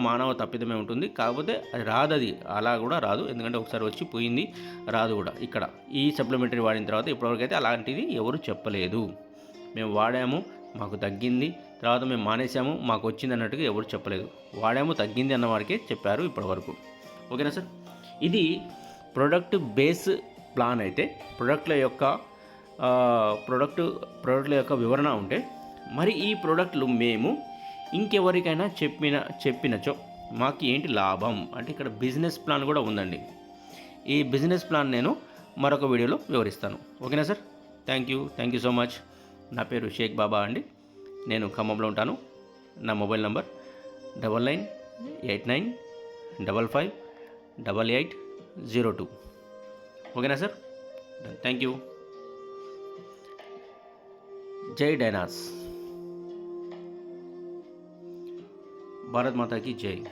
మానవ తప్పిదమే ఉంటుంది. కాకపోతే అది రాదు, అది అలా కూడా రాదు. ఎందుకంటే ఒకసారి వచ్చి పోయింది, రాదు కూడా. ఇక్కడ ఈ సప్లిమెంటరీ వాడిన తర్వాత ఇప్పటివరకైతే అలాంటిది ఎవరు చెప్పలేదు. మేము వాడాము, మాకు తగ్గింది, తర్వాత మేము మానేసాము, మాకు వచ్చింది అన్నట్టుగా ఎవరు చెప్పలేదు. వాడాము, తగ్గింది అన్న వారికే చెప్పారు ఇప్పటివరకు. ఓకేనా సార్? ఇది ప్రొడక్ట్ బేస్ ప్లాన్. అయితే ప్రొడక్ట్ల యొక్క వివరణ ఉంటే, మరి ఈ ప్రోడక్ట్లు మేము ఇంకెవరికైనా చెప్పినచో మాకు ఏంటి లాభం అంటే ఇక్కడ బిజినెస్ ప్లాన్ కూడా ఉందండి. ఈ బిజినెస్ ప్లాన్ నేను మరొక వీడియోలో వివరిస్తాను. ఓకేనా sir? Thank you so much. నా పేరు షేక్ బాబా అండి. నేను ఖమ్మంలో ఉంటాను. నా మొబైల్ నంబర్ 9989558802. ఓకేనా సార్? డన్. Thank you. జై డైనాస్. భారత్ మాతాకి జై.